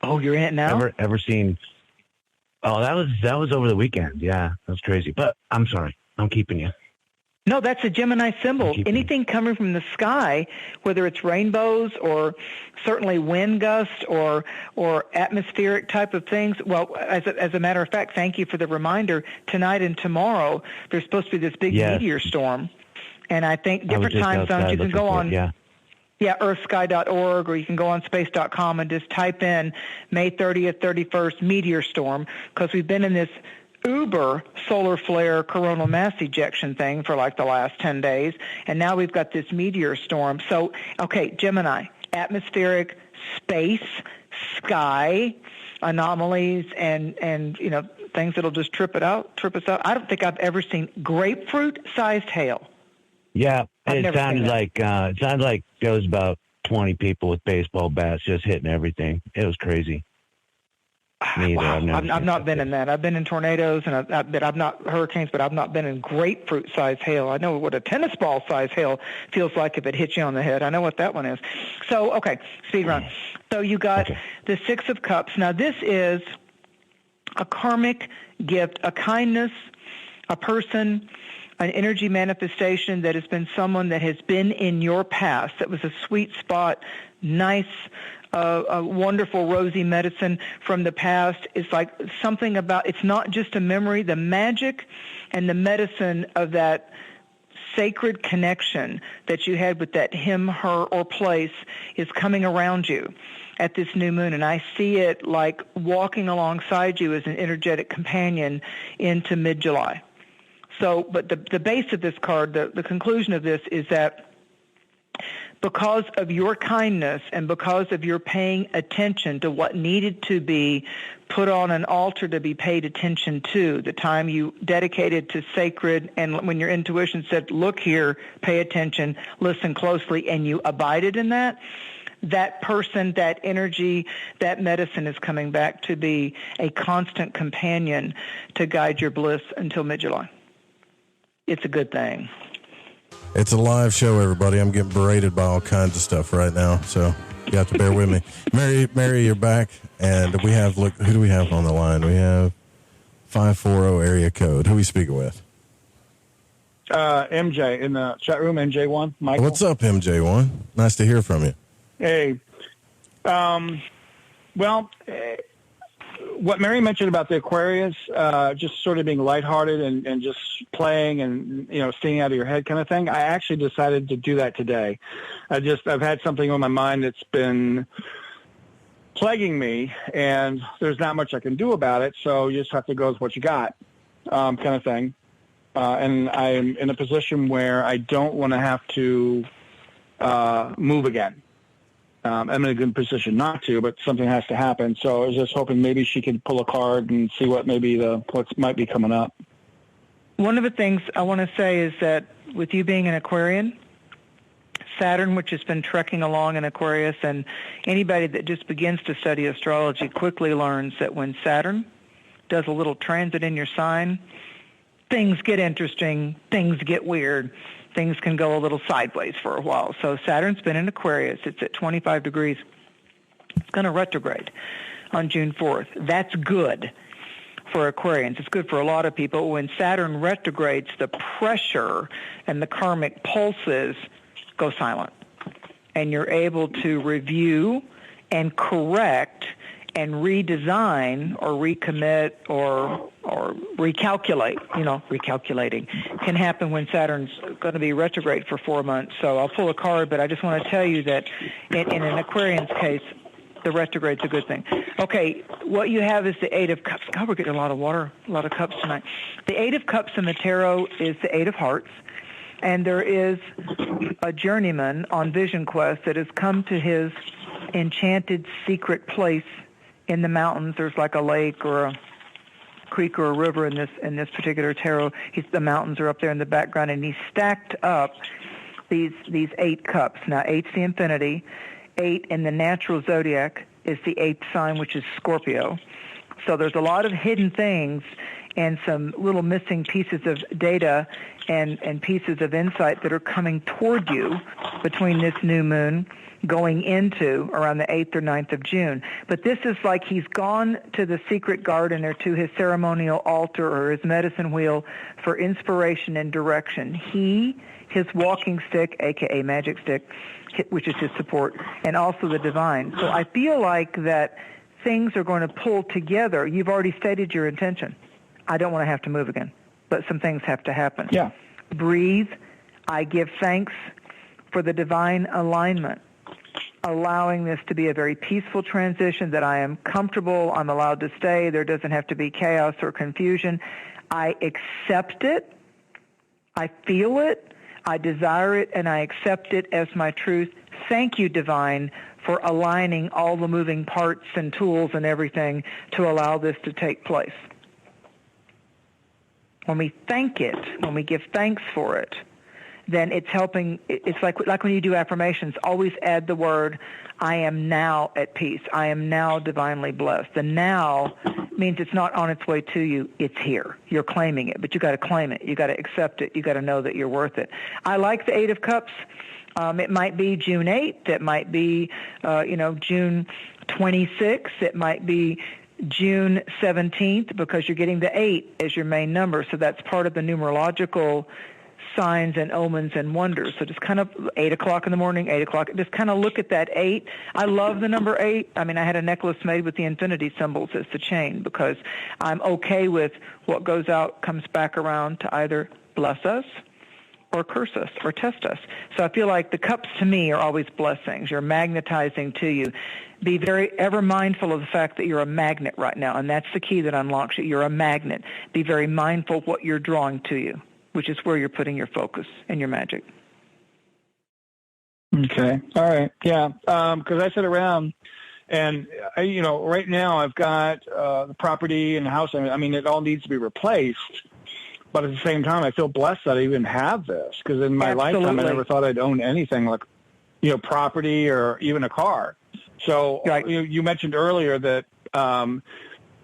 Oh, you're in it now? Ever seen? Oh, that was over the weekend. Yeah, that was crazy. But I'm sorry, I'm keeping you. No, that's a Gemini symbol. Anything coming from the sky, whether it's rainbows or certainly wind gusts or atmospheric type of things. Well, as a matter of fact, thank you for the reminder. Tonight and tomorrow, there's supposed to be this big meteor storm And I think different time zones, you can go on earthsky.org, or you can go on space.com and just type in May 30th, 31st meteor storm, because we've been in this uber solar flare coronal mass ejection thing for like the last 10 days, and now we've got this meteor storm. So, okay, Gemini, atmospheric, space, sky, anomalies, and things that'll just trip us out. I don't think I've ever seen grapefruit-sized hail. Yeah, it sounded like there was about 20 people with baseball bats just hitting everything. It was crazy. Wow. I've not been in that. I've been in tornadoes, and I've not hurricanes, but I've not been in grapefruit-sized hail. I know what a tennis ball-sized hail feels like if it hits you on the head. I know what that one is. So, okay, speed run. So you got the Six of Cups. Now, this is a karmic gift, a kindness, a person, an energy manifestation that has been someone that has been in your past. That was a sweet spot, nice, a wonderful rosy medicine from the past. It's like something about, it's not just a memory. The magic and the medicine of that sacred connection that you had with that him, her, or place is coming around you at this new moon. And I see it like walking alongside you as an energetic companion into mid-July. So, but the base of this card, the conclusion of this is that because of your kindness and because of your paying attention to what needed to be put on an altar to be paid attention to, the time you dedicated to sacred, and when your intuition said, look here, pay attention, listen closely, and you abided in that, that person, that energy, that medicine is coming back to be a constant companion to guide your bliss until mid-July. It's a good thing. It's a live show, everybody. I'm getting berated by all kinds of stuff right now, so you have to bear with me. Mary, you're back, and we have, look, who do we have on the line? We have 540 area code. Who are we speaking with? MJ in the chat room, MJ1. Michael. What's up, MJ1? Nice to hear from you. Hey. What Mary mentioned about the Aquarius, just sort of being lighthearted and just playing and, staying out of your head kind of thing, I actually decided to do that today. I've had something on my mind that's been plaguing me, and there's not much I can do about it, so you just have to go with what you got, kind of thing. And I'm in a position where I don't want to have to move again. I'm in a good position not to, but something has to happen. So I was just hoping maybe she could pull a card and see what what might be coming up. One of the things I want to say is that with you being an Aquarian, Saturn, which has been trekking along in Aquarius, and anybody that just begins to study astrology quickly learns that when Saturn does a little transit in your sign, things get interesting, things get weird. Things can go a little sideways for a while. So Saturn's been in Aquarius. It's at 25 degrees. It's going to retrograde on June 4th. That's good for Aquarians. It's good for a lot of people. When Saturn retrogrades, the pressure and the karmic pulses go silent. And you're able to review and correct and redesign or recommit or recalculate. Recalculating can happen when Saturn's going to be retrograde for 4 months. So I'll pull a card, but I just want to tell you that in an Aquarian's case, the retrograde's a good thing. Okay, what you have is the Eight of Cups. God, we're getting a lot of water, a lot of cups tonight. The Eight of Cups in the tarot is the Eight of Hearts. And there is a journeyman on Vision Quest that has come to his enchanted secret place in the mountains. There's like a lake or a creek or a river in this particular tarot. The mountains are up there in the background, and he's stacked up these 8 cups. Now, 8's the infinity. 8 in the natural zodiac is the 8th sign, which is Scorpio. So there's a lot of hidden things and some little missing pieces of data and pieces of insight that are coming toward you between this new moon going into around the 8th or 9th of June. But this is like he's gone to the secret garden or to his ceremonial altar or his medicine wheel for inspiration and direction. His walking stick, a.k.a. magic stick, which is his support, and also the divine. So I feel like that things are going to pull together. You've already stated your intention. I don't want to have to move again, but some things have to happen. Yeah. Breathe, I give thanks for the divine alignment, allowing this to be a very peaceful transition, that I am comfortable, I'm allowed to stay, there doesn't have to be chaos or confusion. I accept it, I feel it, I desire it, and I accept it as my truth. Thank you, Divine, for aligning all the moving parts and tools and everything to allow this to take place. When we thank it, when we give thanks for it, then it's helping. It's like when you do affirmations, always add the word, I am now at peace. I am now divinely blessed. The now means it's not on its way to you. It's here. You're claiming it, but you got to claim it. You got to accept it. You got to know that you're worth it. I like the 8 of Cups. It might be June 8th. It might be, June 26th. It might be June 17th, because you're getting the 8 as your main number. So that's part of the numerological signs and omens and wonders. So just kind of 8 o'clock in the morning, 8 o'clock, just kind of look at that 8. I love the number 8. I mean, I had a necklace made with the infinity symbols as the chain, because I'm okay with what goes out comes back around to either bless us or curse us or test us. So I feel like the cups to me are always blessings. You're magnetizing to you. Be very ever mindful of the fact that you're a magnet right now, and that's the key that unlocks it. You're a magnet. Be very mindful of what you're drawing to you, which is where you're putting your focus and your magic. Okay. All right. Yeah. Because I sit around and, right now I've got the property and the house. I mean, it all needs to be replaced. But at the same time, I feel blessed that I even have this, because in my lifetime, I never thought I'd own anything like, property or even a car. So you mentioned earlier that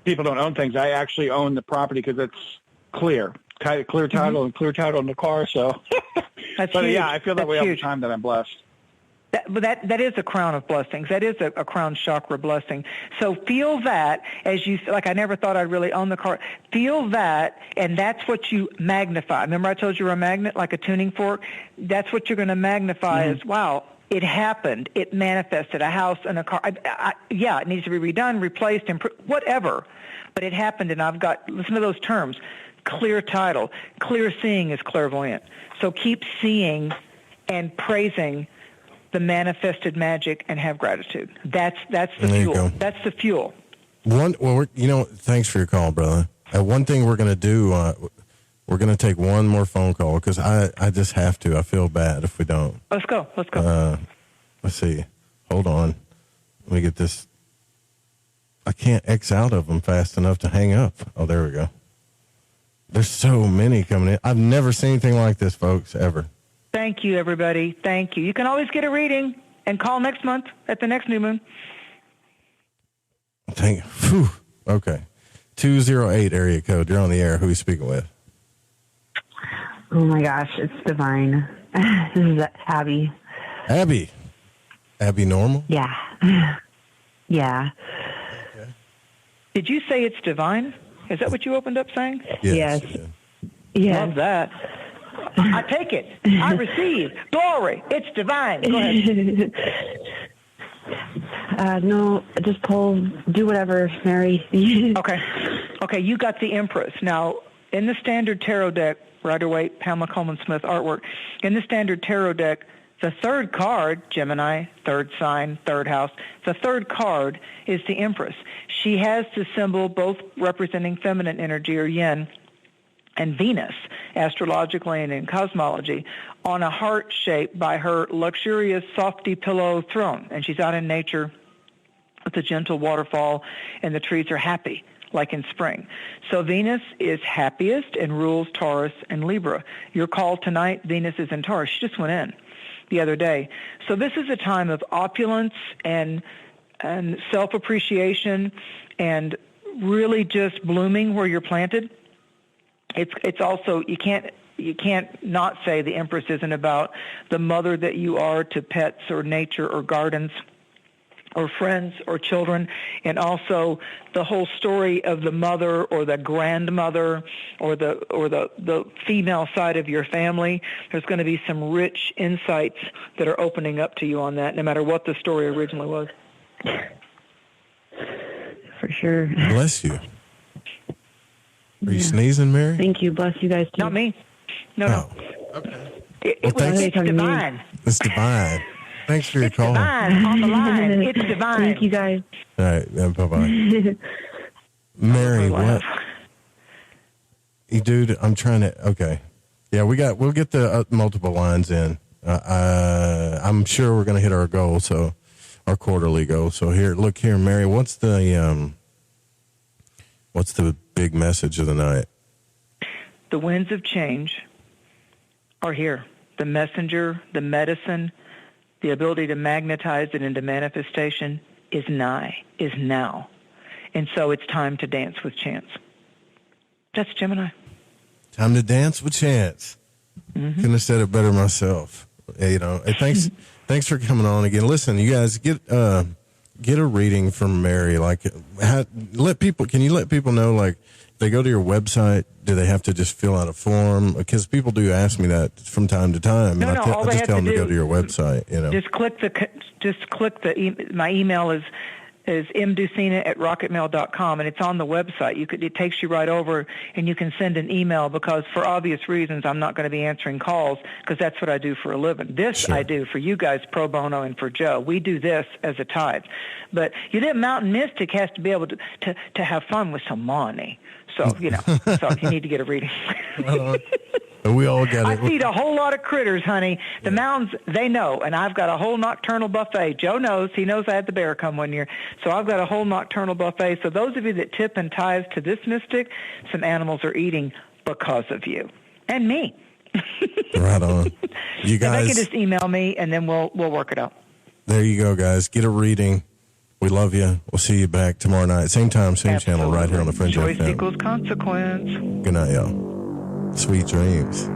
people don't own things. I actually own the property because it's clear title and clear title in the car. So, That's but huge. Yeah, I feel that way all the time, that I'm blessed. That is a crown of blessings. That is a crown chakra blessing. So feel that as you, like, I never thought I'd really own the car. Feel that, and that's what you magnify. Remember I told you you're a magnet, like a tuning fork? That's what you're going to magnify as, wow, it happened. It manifested, a house and a car. It needs to be redone, replaced, whatever. But it happened, and I've got, listen to those terms, clear title. Clear seeing is clairvoyant. So keep seeing and praising the manifested magic and have gratitude. That's the fuel. That's the fuel. Thanks for your call, brother. One thing we're going to do, we're going to take one more phone call, because I just have to. I feel bad if we don't. Let's go. Let's see. Hold on. Let me get this. I can't X out of them fast enough to hang up. Oh, there we go. There's so many coming in. I've never seen anything like this, folks, ever. Thank you, everybody. Thank you. You can always get a reading and call next month at the next new moon. Okay. 208 area code. You're on the air. Who are you speaking with? Oh, my gosh. It's Divine. This is Abby. Abby Normal? Yeah. Yeah. Okay. Did you say it's divine? Is that what you opened up saying? Yes. Love that. I take it. I receive. Glory. It's divine. Go ahead. No, just do whatever, Mary. Okay, you got the Empress. Now, in the standard tarot deck, Rider-Waite, Pamela Coleman-Smith artwork, in the standard tarot deck, the third card, Gemini, third sign, third house, the third card is the Empress. She has the symbol both representing feminine energy, or yin, and Venus, astrologically and in cosmology, on a heart shape by her luxurious softy pillow throne. And she's out in nature with a gentle waterfall, and the trees are happy, like in spring. So Venus is happiest and rules Taurus and Libra. Your call tonight, Venus is in Taurus. She just went in the other day. So this is a time of opulence and self-appreciation and really just blooming where you're planted. It's also, you can't not say the Empress isn't about the mother that you are to pets or nature or gardens or friends or children, and also the whole story of the mother or the grandmother or the female side of your family. There's going to be some rich insights that are opening up to you on that, no matter what the story originally was. For sure. Bless you. Are you sneezing, Mary? Thank you. Bless you guys, too. Not me. No. Okay. It's divine. It's divine. Thanks for your call. It's divine on the line. It's divine. Thank you, guys. All right. Bye-bye. Mary, what? Dude, I'm trying to... Okay. Yeah, we'll get the multiple lines in. I'm sure we're going to hit our goal, so our quarterly goal. So look here, Mary, what's the big message of the night? The winds of change are here. The messenger, the medicine, the ability to magnetize it into manifestation is now. And so it's time to dance with chance. That's Gemini. Time to dance with chance. Mm-hmm. Couldn't have said it better myself. Hey, thanks for coming on again. Listen, you guys get a reading from Mary. Like, can you let people know, like, if they go to your website, do they have to just fill out a form? Because people do ask me that from time to time. I just tell them to go to your website. Just click my email is mdusina@rocketmail.com, and it's on the website. It takes you right over, and you can send an email, because for obvious reasons I'm not going to be answering calls, because that's what I do for a living. Sure. I do for you guys pro bono, and for Joe. We do this as a tithe. But that mountain mystic has to be able to have fun with some money. So, so you need to get a reading. We all got it. I feed a whole lot of critters, honey. The mountains, they know, and I've got a whole nocturnal buffet. Joe knows. He knows I had the bear come one year. So I've got a whole nocturnal buffet. So those of you that tip and tithe to this mystic, some animals are eating because of you. And me. Right on. You guys. If they can just email me, and then we'll work it out. There you go, guys. Get a reading. We love you. We'll see you back tomorrow night. Same time, same channel, right here on the Fringe FM. Choice equals consequence. Good night, y'all. Sweet dreams.